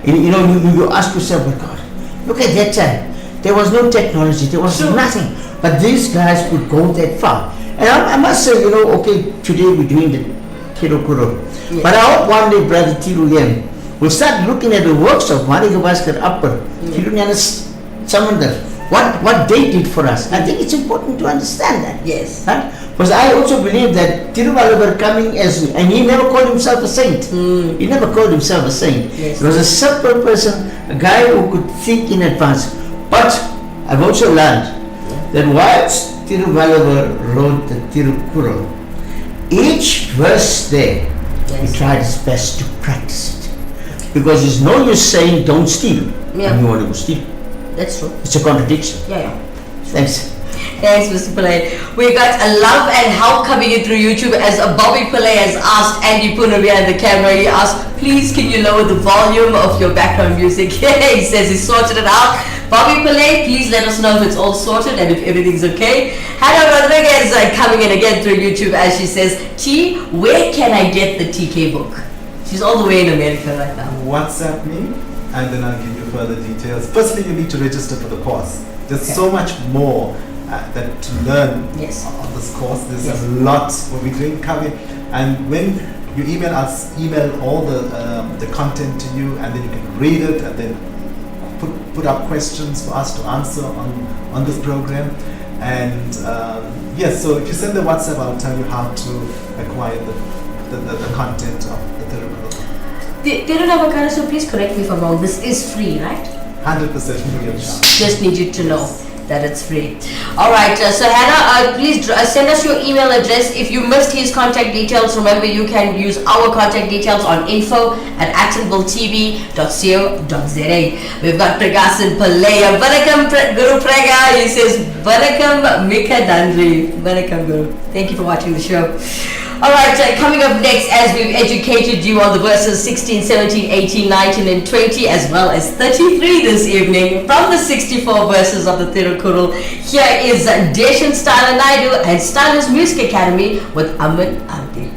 You know, you ask yourself, oh God, look at that time. There was no technology, there was True. nothing. But these guys could go that far. And I must say, okay, today we're doing the Thirukkural. Yes. But I hope one day Brother Thiru Yen will start looking at the works of Marikavaskar Appar, Thirunavukarasu Samandar, what they did for us. I think it's important to understand that. Yes. Right? Because I also believe that Thirunavukarasu coming as, and he never called himself a saint. He never called himself a saint. Yes. He was a simple person, a guy who could think in advance. But I've also learned that whilst Thirunavukarasu wrote the Thirukkural, each verse there, he tried his best to practice it. Because there's no use saying don't steal when you want to go steal. That's true. It's a contradiction. Yeah. Thanks. Thanks, Mr. Pillay. We got a love and help coming in through YouTube as Bobby Pillay has asked Andy Punavia in the camera. He asked, please can you lower the volume of your background music? He says he sorted it out. Bobby Pillay, please let us know if it's all sorted and if everything's okay. Hannah Rodriguez coming in again through YouTube as she says, T, where can I get the TK book? She's all the way in America right now. WhatsApp me and then I'll give you further details. Firstly, you need to register for the course. There's so much more that to learn on this course. There's a lot what we're doing cover, and when you email us, email all the content to you, and then you can read it and then put up questions for us to answer on this program. And yes, so if you send the WhatsApp, I'll tell you how to acquire the content of the Thirunavukarasu. Thirunavukarasu, please correct me if I'm wrong. This is free, right? 100% free of charge. Just need you to know that it's free. Alright, so Hannah, please send us your email address. If you missed his contact details, remember you can use our contact details on info@actonvilletv.co.za. We've got Pragasan Pillay. Vanakkam Guru Praga. He says, Vanakkam Mika Dandri. Vanakkam Guru. Thank you for watching the show. Alright, coming up next, as we've educated you on the verses 16, 17, 18, 19 and 20 as well as 33 this evening from the 64 verses of the Thirukkural. Here is Deshan Stala Naidu and Stylus Music Academy with Aman Arti.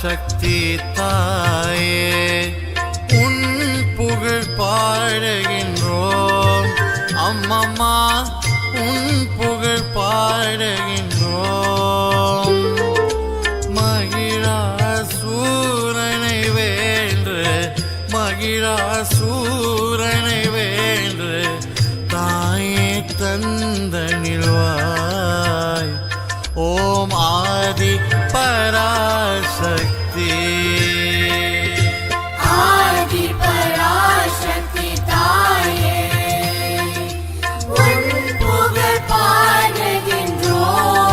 சக்தி தாயே உன் புகழ் பாடுகின்றோம் அம்மம்மா உன் புகழ் பாடுகின்றோம் மகிழாசூரனை வென்று மகிழாசூரனை வென்று தாயே தந்தனில்வாய் ஓம் ஆதி பராசக்தி ஆதி பராசக்தி தாயே உன் புகழ் பாடுகின்றோம்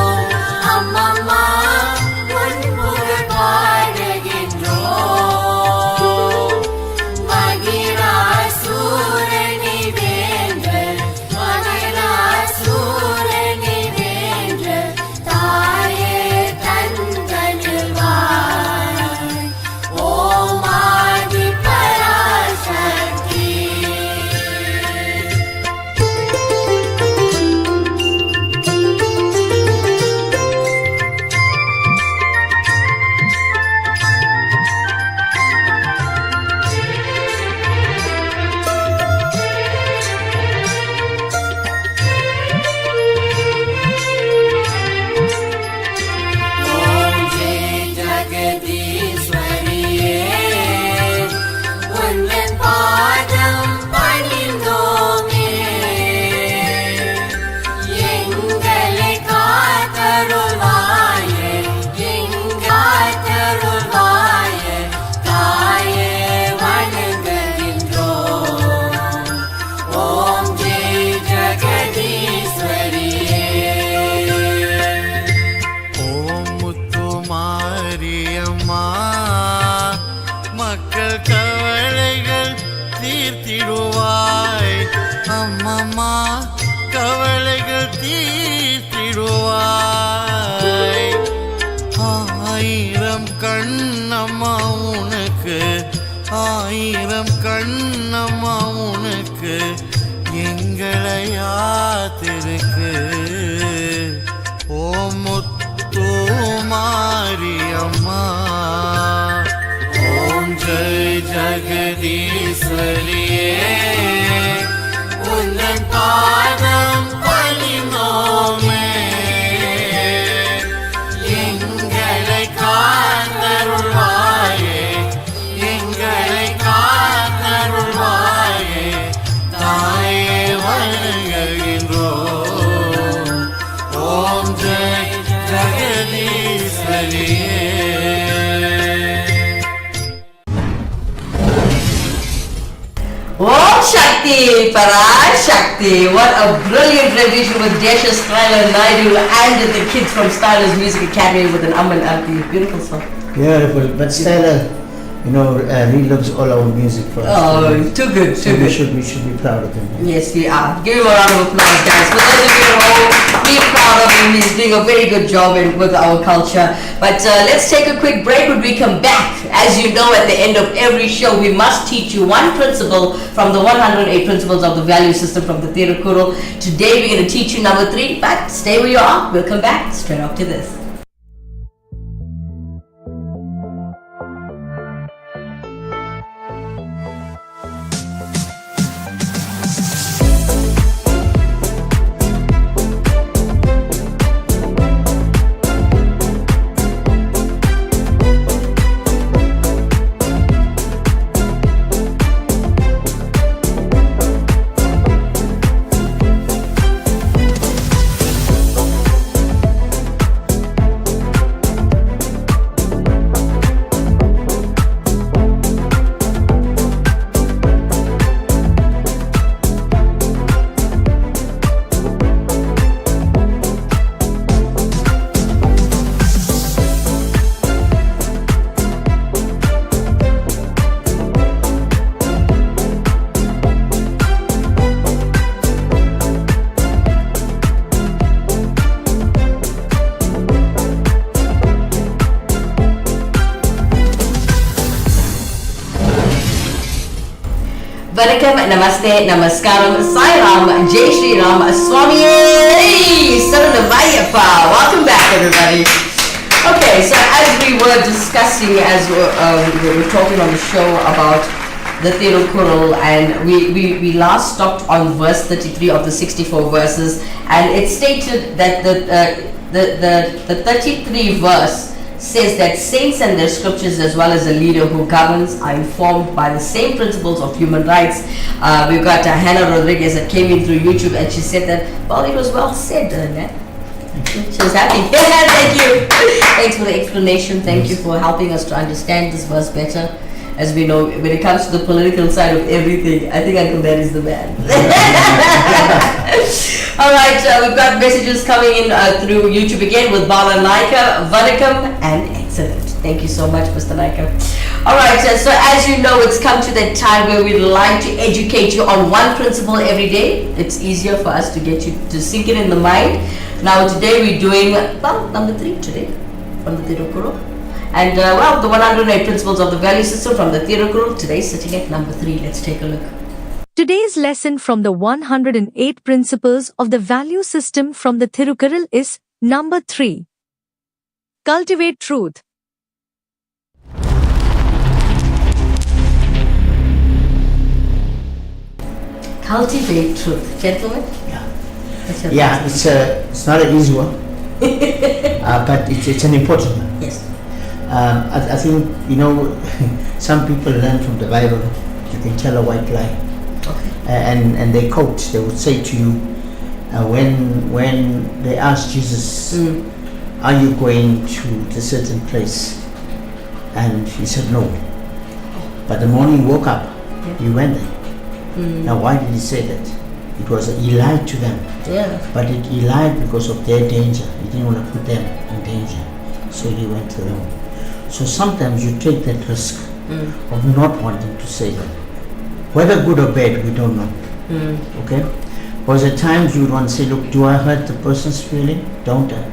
மக்கள் கவலைகள் தீர்த்திடுவாய் அம்மம்மா கவலைகள் தீர்த்திடுவாய் ஆயிரம் கண்ணம்மா உனக்கு ஆயிரம் கண்ணம்மா உனக்கு எங்களை யாத்திருக்கு ஓ முத்து மாரியம்மா ஓம் ஜெய் ஜெகதீஸ்வரியே உந்தன் பாதம் பணிந்தோமே எங்களை காத்தருள்வாயே எங்களை காத்தருள்வாயே தாயே வணங்குகின்றோம் ஓம் Jai ஜெகதீஸ்வரியே Om Shakti, Parashakti. What a brilliant rendition with Desha Styler Naidu and the kids from Styler's Music Academy with an Amal Aarti. Beautiful song. Beautiful. But Styler, reloves all our music for us. Oh, too good, too good. We should be proud of him. Yes, we are. Give him a round of applause, guys. For those of you at home, be proud of him. He's doing a very good job with our culture. But let's take a quick break. When we come back, as you know, at the end of every show, we must teach you one principle from the 108 principles of the value system from the Thirunavukarasu. Today, we're going to teach you number 3. But stay where you are. We'll come back straight after this. Vanakkam, Namaste, Namaskaram, Sai Ram, Jai Shri Ram, Swami Thirunavukarasu. Welcome back, everybody. Okay, so as we were discussing, as we were talking on the show about the Thirunavukarasu, and we last stopped on verse 33 of the 64 verses, and it stated that the 33 verse says that saints and their scriptures, as well as a leader who governs, are informed by the same principles of human rights. We've got Hannah Rodriguez that came in through YouTube, and she said that, well, it was well said, she was happy. Thank you. Thanks for the explanation. Thank you for helping us to understand this verse better. As we know, when it comes to the political side of everything, I think Uncle Dan is the man. Alright, we've got messages coming in through YouTube again with Bala Naika, Vanakkam, and excellent. Thank you so much, Mr. Naika. Alright, so as you know, it's come to that time where we'd like to educate you on one principle every day. It's easier for us to get you to sink it in the mind. Now today we're doing, well, number 3 today from the Thirunavukarasu. And the 108 principles of the value system from the Thirunavukarasu, today sitting at number 3. Let's take a look. Today's lesson from the 108 principles of the value system from the Thirunavukarasu is number 3. Cultivate truth. Cultivate truth. Gentlemen? Yeah, it's not an easy one, but it's an important one. Yes. I think, some people learn from the Bible, you can tell a white lie. Okay. And they quote, they would say to you, when they asked Jesus, are you going to the certain place? And he said no. But the morning he woke up, he went there. Now why did he say that? He lied to them. Yeah. But he lied because of their danger. He didn't want to put them in danger. So he went to them. So sometimes you take that risk of not wanting to say that. Whether good or bad, we don't know. Okay? Because at times you would want to say, look, do I hurt the person's feeling? Don't I?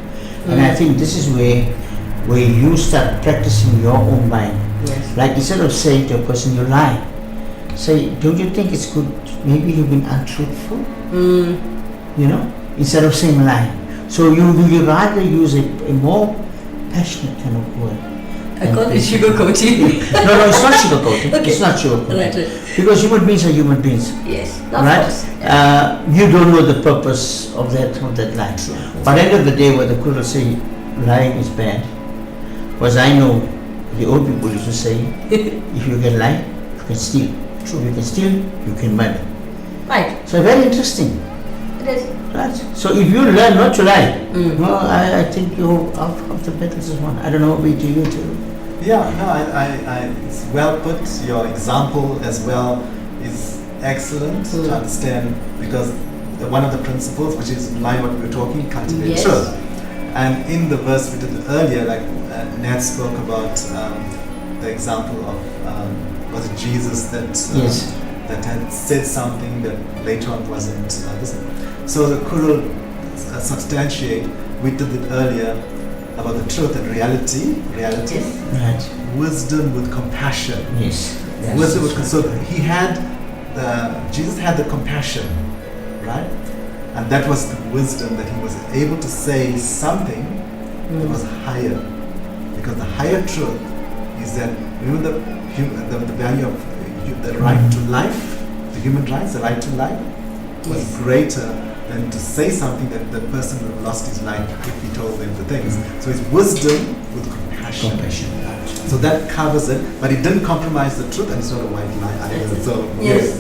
And I think this is where you start practicing your own mind. Yes. Like instead of saying to a person, you lie, say, don't you think it's good, maybe you've been untruthful? You know, instead of saying lie. So you rather use a more passionate kind of word. I call it sugarcoating. No, it's not sugarcoating. Okay. It's not sugarcoating. Right. Because human beings are human beings. Yes, of Right? course. You don't know the purpose of that lie. But at the end of the day, what the Quran say, lying is bad. Because I know the old people used to say, if you can lie, you can steal. True. You can steal, you can murder. Right. So very interesting. It is. Right. So if you learn not to lie, well, I think you're out of the battles is one. I don't know, maybe to you too. Yeah, no, I it's well put. Your example as well is excellent to understand, because one of the principles, which is in line what we were talking, cultivate Yes. truth. And in the verse we did earlier, like Nat spoke about the example of was it Jesus that Yes. that had said something that later on wasn't listened. So the Quran substantiate, we did it earlier about the truth and reality, Right. wisdom with compassion. Yes. Yes. Wisdom with so he had Jesus had the compassion, right? And that was the wisdom that he was able to say something that was higher, because the higher truth is that the value of the right to life, the human rights, the right to life, was greater than to say something that the person would have lost his life if he told them the things. So it's wisdom with compassion. So that covers it, but it didn't compromise the truth, and it's not a white lie either. So yes.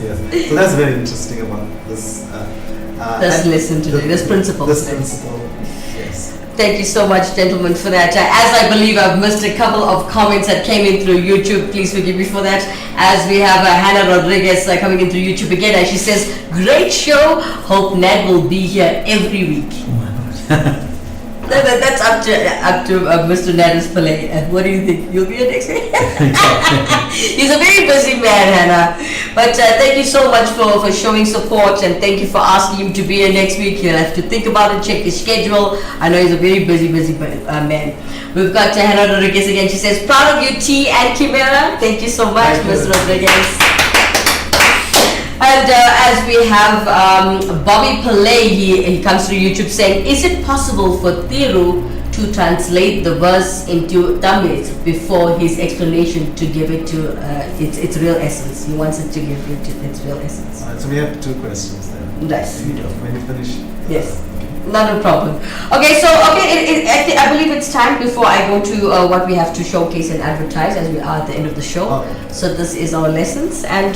So that's very interesting about this. This lesson today, this principle. This principle, yes. Thank you so much, gentlemen, for that. As I believe I've missed a couple of comments that came in through YouTube, please forgive me for that. As we have Hannah Rodriguez coming in through YouTube again, and she says, great show, hope Ned will be here every week. That's up to Mr. Nadis Pillay. What do you think? You'll be here next week? He's a very busy man, Hannah. But thank you so much for showing support, and thank you for asking him to be here next week. He'll have to think about it, check his schedule. I know he's a very busy man. We've got Hannah Rodriguez again. She says, proud of you, T and Kimera. Thank you so much, Ms. Rodriguez. And as we have Bobby Pillay, he comes to YouTube saying, is it possible for Thiru to translate the verse into Tamil before his explanation to give it to its real essence? He wants it to give it to its real essence. Alright, so we have two questions there. Nice. When you finish. Yes. Not a problem. Okay, so I believe it's time before I go to what we have to showcase and advertise, as we are at the end of the show. Okay. So this is our lessons, and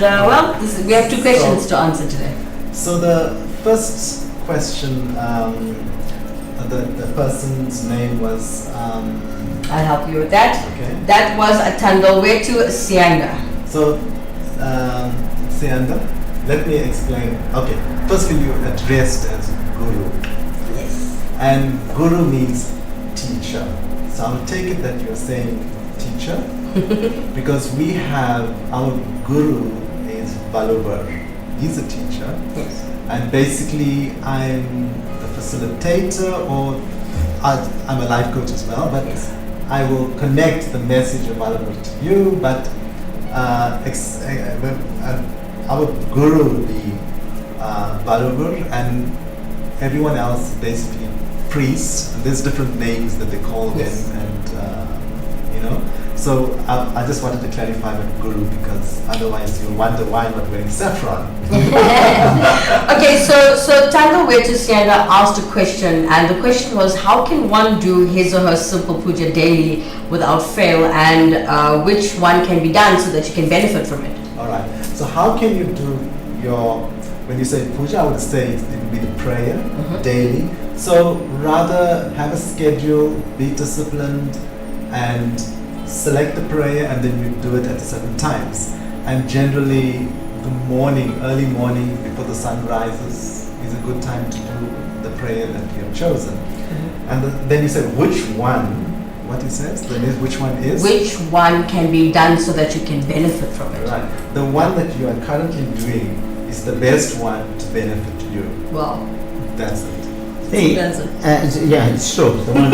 we have two questions to answer today. So the first question, the person's name was. I'll help you with that. Okay. That was Thirunavukarasu Sianga. So, Sianda, let me explain. Okay, firstly you addressed as Guru. Yes. And Guru means teacher. So I'll take it that you're saying teacher because we have our Guru is Balubar. He's a teacher. Yes. And basically I'm the facilitator, or I'm a life coach as well, but Yes. I will connect the message of Balubar to you, but our Guru will be Balubar, and everyone else basically priests. There's different names that they call them, Yes. and so I just wanted to clarify with Guru, because otherwise you'll wonder why I'm not wearing saffron. Okay, so Thirunavukarasu Sianga asked a question, and the question was, how can one do his or her simple puja daily without fail, and which one can be done so that you can benefit from it? Alright, so how can you do when you say puja, I would say it would be the prayer daily. So rather have a schedule, be disciplined, and select the prayer, and then you do it at certain times. And generally the early morning before the sun rises is a good time to do the prayer that you have chosen. And then you said which one what he says? Which one is? Which one can be done so that you can benefit from it? Right. The one that you are currently doing is the best one to benefit you. Wow. That's it. Hey, That's it. yeah, it's true. The one,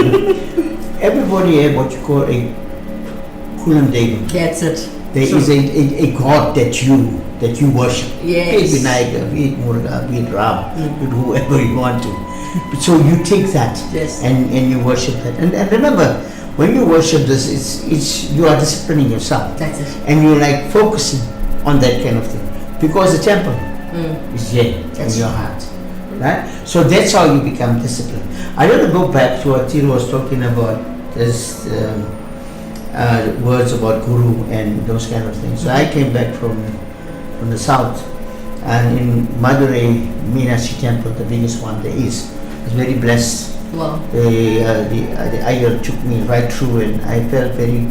everybody has what you call a kulam devi. That's it. There is a god that you worship. Yes. Be it Vinayaga, be it Muruga, be it Ram, be it whoever you want to. So you take that Yes. and you worship that. And remember, when you worship this, it's you are disciplining yourself. That's it. And you're like focusing on that kind of thing. Because the temple is here in your heart. Right? So that's how you become disciplined. I want to go back to what Thiru was talking about, this words about guru and those kind of things. So I came back from the south, and in Madurai Meenakshi temple, the biggest one there is, I was very blessed. Wow. The ayah took me right through, and I felt very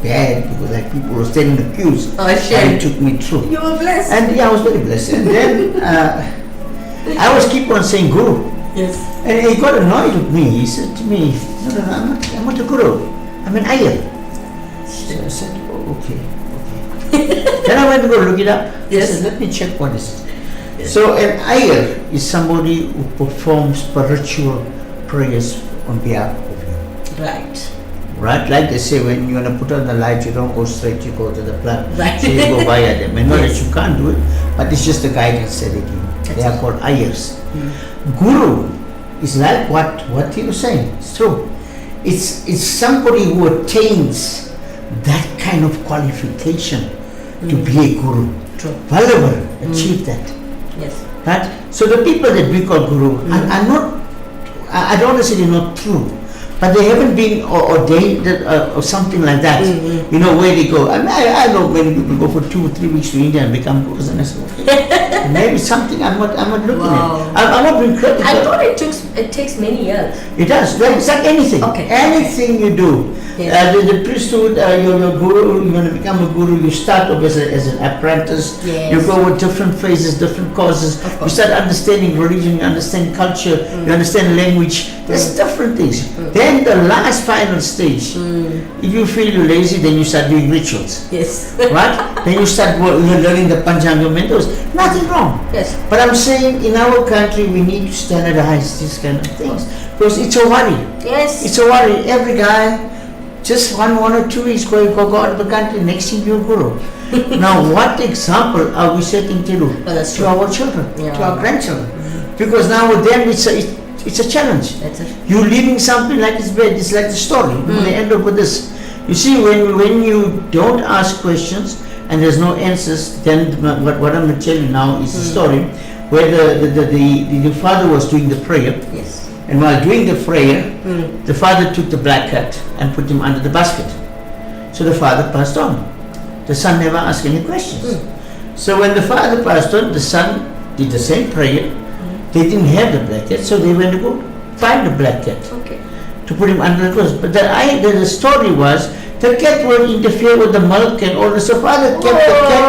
bad because like people were standing in the queues. Oh, shame. And he took me through. You were blessed. And yeah, I was very blessed. And then I was keep on saying guru. Yes. And he got annoyed with me. He said to me, no, I'm not a guru. I'm an ayah. So I said, oh, okay. Then I went to go look it up. Yes. I said, let me check what is it. Yes. So an ayah is somebody who performs spiritual prayers on behalf of you. Right. Right? Like they say, when you want to put on the light, you don't go straight, you go to the plug. Right. So you go via them. And not Yes. that you can't do it, but it's just the guidance that they give. They are called ayahs. Guru is like what he was saying. It's true. It's somebody who attains that kind of qualification to be a guru. True. However, achieve that. Yes. Right? So the people that we call guru are not, I don't want to say they're not true, but they haven't been ordained or something like that. You know, where they go. And I know many people go for 2 or 3 weeks to India and become gurus, and I say, okay, maybe something I'm not looking Wow. at. I'm not being critical. I thought it takes many years. It does. It's like anything. Okay. Anything you do. Yes. The priesthood, your guru, you want to become a guru, you start off as an apprentice. Yes. You go with different phases, different causes. Of You course. start understanding religion, you understand culture, you understand language. There's different things. Then the last final stage, if you feel you're lazy, then you start doing rituals. Yes. Right? Then you start learning the Panchanga mentors. Nothing wrong. Yes. But I'm saying in our country we need to standardize these kind of things because it's a worry. Yes. It's a worry. Every guy, just 1 or 2 weeks go out of the country, next thing you're guru. Now what example are we setting to that's to true. our children, Yeah. to our grandchildren? Because now with them it's a challenge. That's it. You're leaving something like it's bad. It's like the story. They end up with this. You see, when you don't ask questions and there's no answers, then what I'm going to tell you now is the story where the father was doing the prayer. Yes. And while doing the prayer, the father took the black cat and put him under the basket. So the father passed on. The son never asked any questions. So when the father passed on, the son did the same prayer. They didn't have the black cat, so they went to go find the black cat Okay. to put him under the clothes. But the story was the cat would interfere with the milk and all this. So father kept the cat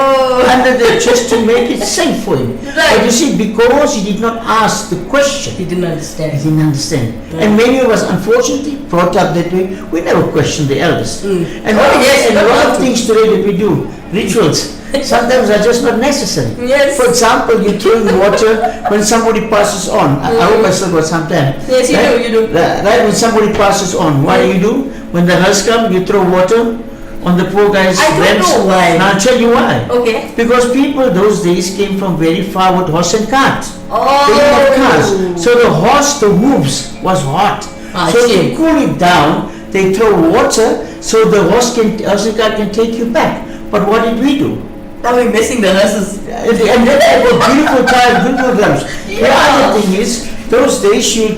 under the chest to make it safe for him. Right. But you see, because he did not ask the question, He didn't understand. he didn't understand. And many of us, unfortunately, brought up that way. We never question the elders. And yes, a lot of things today that we do, rituals, sometimes are just not necessary. Yes. For example, you throw in water when somebody passes on. I hope I still got some time. Yes, you do. Right, when somebody passes on, what do? When the hearse come, you throw water on the poor guy's I don't ramps. know why. Now I'll tell you why. Okay. Because people those days came from very far with horse and cart. Oh. They didn't have cars. So the horse, the hooves was hot. So see. to cool it down, they throw water so the horse and cart can take you back. But what did we do? Now we're missing the hearses. And then they were beautiful tires, beautiful drums. The Yeah. other thing is, those days you'll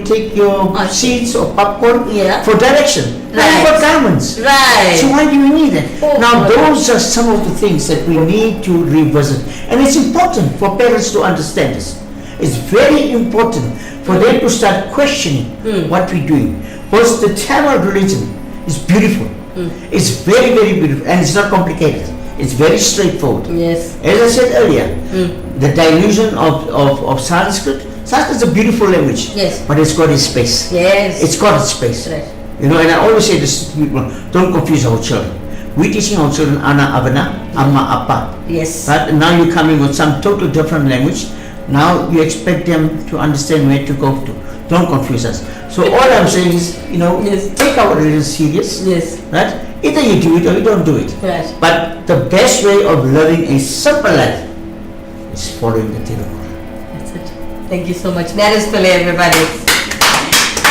take your seeds or popcorn for direction. Right. For garments. Right. So why do we need it? Oh, Now right. those are some of the things that we need to revisit. And it's important for parents to understand this. It's very important for them to start questioning what we're doing. Because the Tamil religion is beautiful. It's very, very beautiful. And it's not complicated. It's very straightforward. Yes. As I said earlier, the dilution of Sanskrit. Sanskrit is a beautiful language. Yes. But it's got its space. Yes. It's got its space. Right. You know, and I always say this to people, don't confuse our children. We're teaching our children Ana, Abana, Amma, Appa. Yes. But now you're coming with some total different language. Now you expect them to understand where to go to. Don't confuse us. So all I'm saying is, you know, take our religion serious. Yes. Right? Either you do it or you don't do it. Right. But the best way of living a simple life is following the Thirunavukarasu. That's it. Thank you so much. That is Pillay, everybody.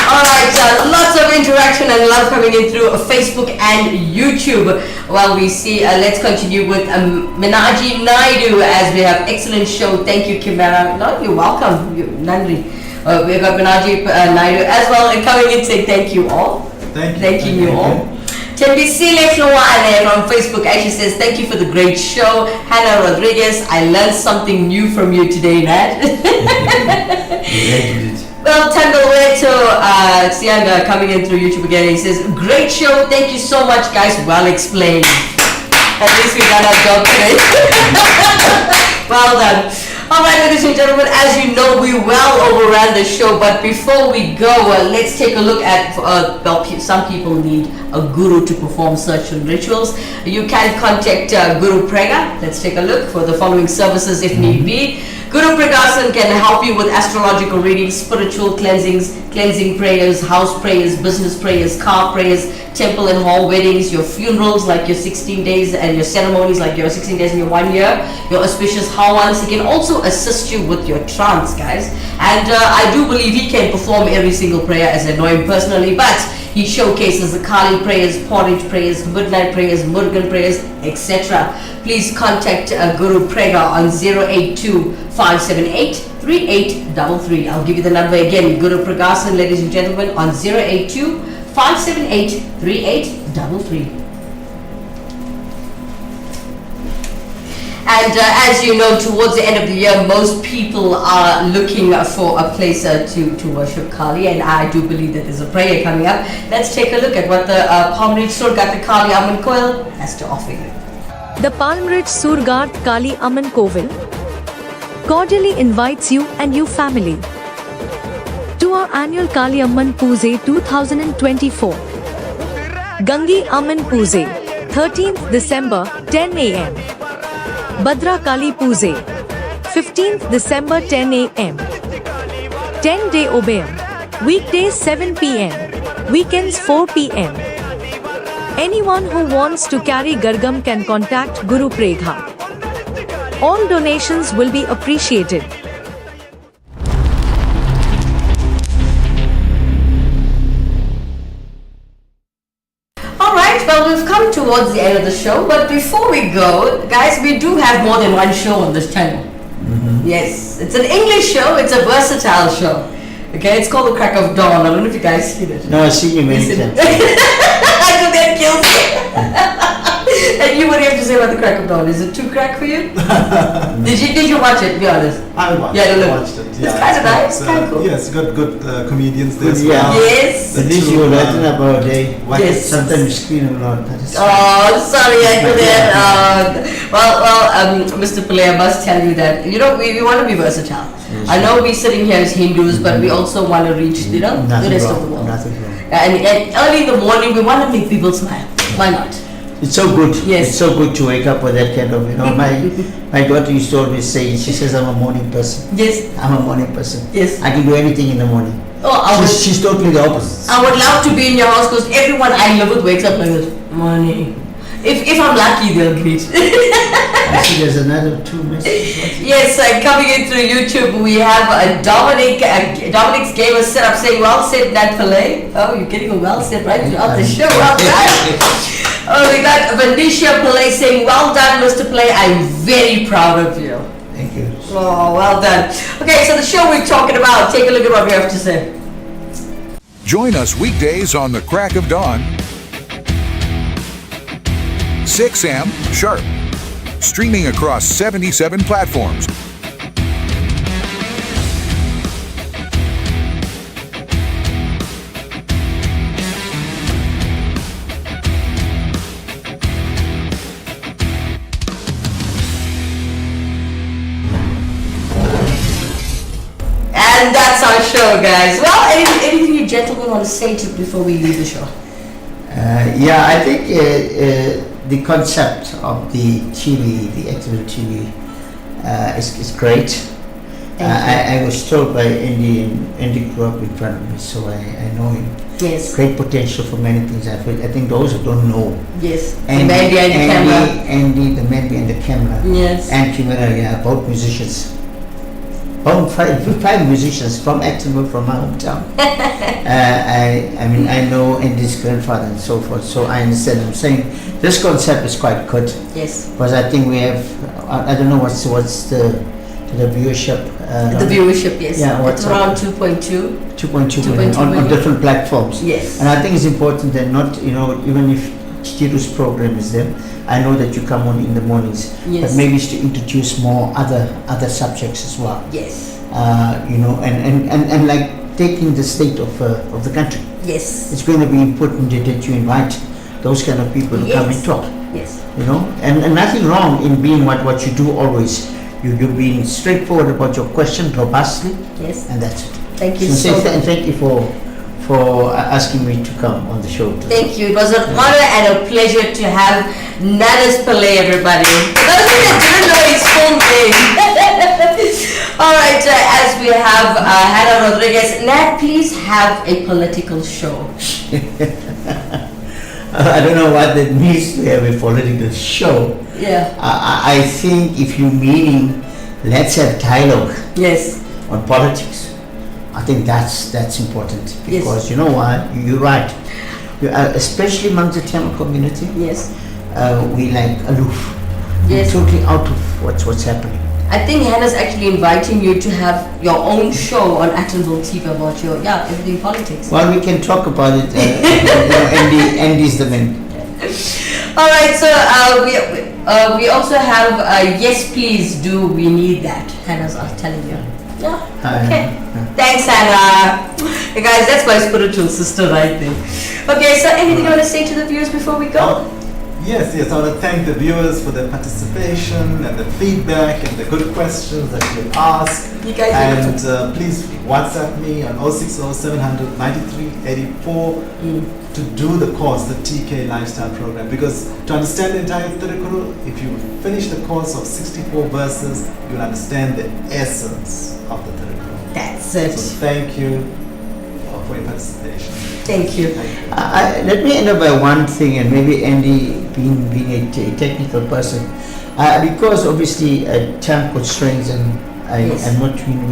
Alright, lots of interaction and love coming in through Facebook and YouTube. While we see, let's continue with Minaji Naidu as we have excellent show. Thank you, Kimera. No, you're welcome. Nandri. We've got Minaji Naidu as well and coming in saying thank you all. Thanking you all. Tembisile Flowane from Facebook actually says, thank you for the great show. Hannah Rodriguez, I learned something new from you today, Nat. Well, Tangalweto Sianga coming in through YouTube again. He says, great show. Thank you so much, guys. Well explained. At least we got our job today. Well done. Alright, ladies and gentlemen, as you know, we well overran the show, but before we go, let's take a look at, some people need a guru to perform certain rituals. You can contact Guru Prega. Let's take a look for the following services if need be. Guru Pregasan can help you with astrological readings, spiritual cleansing prayers, house prayers, business prayers, car prayers, temple and hall weddings, your funerals like your 16 days and your ceremonies like your 16 days and your 1 year, your auspicious hawans. He can also assist you with your trance, guys. And I do believe he can perform every single prayer, as I know him personally, but he showcases the Kali prayers, porridge prayers, midnight prayers, Murugan prayers, etc. Please contact Guru Prega on 082-578-3833. I'll give you the number again. Guru Pregasan, ladies and gentlemen, on 082-578-3833. And as you know, towards the end of the year, most people are looking for a place to worship Kali, and I do believe that there's a prayer coming up. Let's take a look at what the Palm Ridge Surgat Kali Amman Koil has to offer you. The Palm Ridge Surgat Kali Amman Kovil cordially invites you and your family to our annual Kali Amman Puze 2024. Gangi Amman Puze, 13th December, 10 a.m. Badra Kali Puze, 15th December, 10 a.m. 10-day Obayam, weekdays 7 p.m., weekends 4 p.m. Anyone who wants to carry Gargam can contact Guru Pregha. All donations will be appreciated. Well, we've come towards the end of the show, but before we go, guys, we do have more than one show on this channel. Yes, it's an English show, it's a versatile show. Okay, it's called The Crack of Dawn. I don't know if you guys see it. No, I see you many times. I do that guilty. And you, what do you have to say about The Crack of Dawn? Is it too crack for you? Did you watch it, be honest? I watched it. Yeah, it's kind of nice, kind of cool. Yes, got good comedians there as well. Yes. At least you were writing about yes. Sometimes you scream a lot. Oh, sorry, I couldn't. Well, Mr. Pillay, I must tell you that, you know, we want to be versatile. Yes, I know we're sitting here as Hindus, but we also want to reach, you know, the rest of the world. Nothing wrong. And early in the morning, we want to make people smile. Why not? It's so good. Yes. It's so good to wake up with that kind of, you know, my daughter used to always say, she says, I'm a morning person. Yes. I'm a morning person. Yes. I can do anything in the morning. Oh, she's totally the opposite. I would love to be in your house because everyone I live with wakes up like this. Morning. If I'm lucky, they'll greet. I see there's another 2 messages. Yes, coming in through YouTube, we have Dominic's Gamer set up saying, well said, Nat Pillay. Oh, you're getting a well said right throughout the show. Well done. Oh, we got Vandisha Pillay saying, well done, Mr. Pillay. I'm very proud of you. Thank you. Oh, well done. Okay, so the show we're talking about, take a look at what we have to say. Join us weekdays on the Crack of Dawn, 6 a.m. sharp, streaming across 77 platforms. And that's our show, guys. Well, anything you gentlemen want to say to before we leave the show? Yeah, I think the concept of the TV, the Actonville TV, is great. I was told by Andy grew up in front of me, so I know him. Yes. Great potential for many things. I think those who don't know. Yes. Andy, the man behind the camera. Andy, the man behind the camera. Yes. And Kimera, yeah, both musicians. Five musicians from Actonville, from my hometown. I mean, I know Andy's grandfather and so forth, so I understand. I'm saying this concept is quite good. Yes. Because I think we have, I don't know what's the viewership. The viewership, yes. Yeah, it's around 2.2. 2.2 million on different platforms. Yes. And I think it's important that not, even if Chiru's program is there, I know that you come on in the mornings, yes, but maybe it's to introduce more other subjects as well. Yes. And like taking the state of the country. Yes. It's going to be important that you invite those kind of people to come and talk. Yes. And nothing wrong in being what you do always. You're being straightforward about your question, robustly. Yes. And that's it. Thank you so much. And thank you for asking me to come on the show today. Thank you. It was an honor and a pleasure to have Nadas Pillay, everybody. For those of you that didn't know his full name. All right, as we have Hannah Rodriguez, Nat, please have a political show. I don't know what that means to have a political show. Yeah. I think if you mean let's have dialogue. Yes. On politics, I think that's important, because yes, you know what, you're right. Especially among the Tamil community. Yes. We like aloof. Yes. We're totally out of what's happening. I think Hannah's actually inviting you to have your own show on Actonville TV about your everything politics. Well, we can talk about it. Andy's the man. All right, so we also have yes, please do. We need that. Hannah's telling you. Yeah. Okay. Thanks, Hannah. Hey guys, that's my spiritual sister right there. Okay, so anything you want to say to the viewers before we go? Yes, I want to thank the viewers for their participation and the feedback and the good questions that you asked. You guys and please WhatsApp me on 060 700 9384 to do the course, the TK Lifestyle Program. Because to understand the entire Thirukuru, if you finish the course of 64 verses, you'll understand the essence of the Thirukuru. That's it. So thank you for your participation. Thank you. Let me end up by one thing, and maybe Andy being a technical person, because obviously time constraints and I'm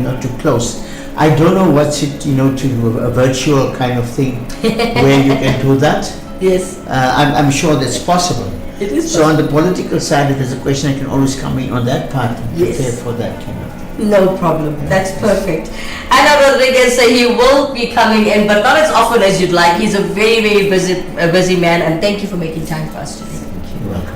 not too close. I don't know what's it, to do a virtual kind of thing where you can do that. Yes. I'm sure that's possible. It is so possible. On the political side, if there's a question, I can always come in on that part and prepare for that kind of thing. No problem. That's perfect. Anna Rodriguez, he will be coming in, but not as often as you'd like. He's a very, very busy man, and thank you for making time for us today. You're welcome.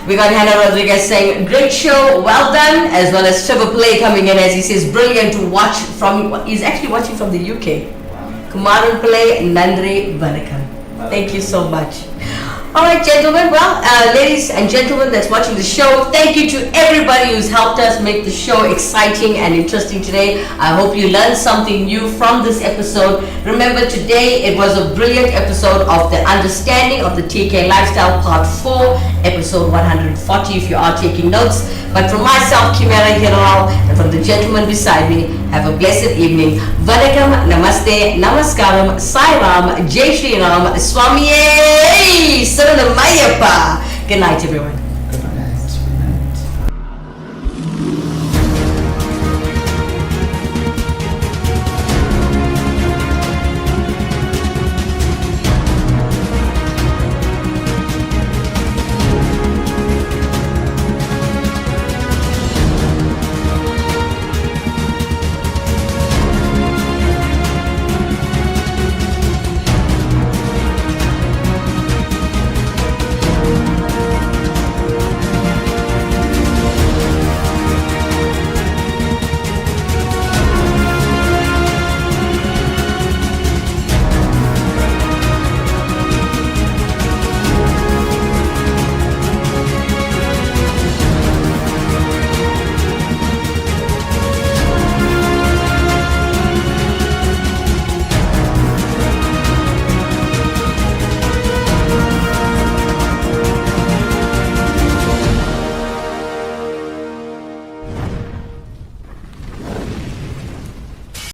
We got Hannah Rodriguez saying, great show, well done, as well as Trevor Pillay coming in, as he says, brilliant to watch from, he's actually watching from the UK. Kumaran Pillay, Nandri Banakam. Thank you so much. Alright gentlemen, well, ladies and gentlemen that's watching the show, thank you to everybody who's helped us make the show exciting and interesting today. I hope you learned something new from this episode. Remember, today it was a brilliant episode of the understanding of the TK Lifestyle Part 4, episode 140 if you are taking notes. But from myself, Kimera, Heeralal, and from the gentleman beside me, have a blessed evening. Vanakkam, Namaste, Namaskaram, Sai Ram, Jai Shri Ram, Swamiye, Saranamayappa. Good night everyone.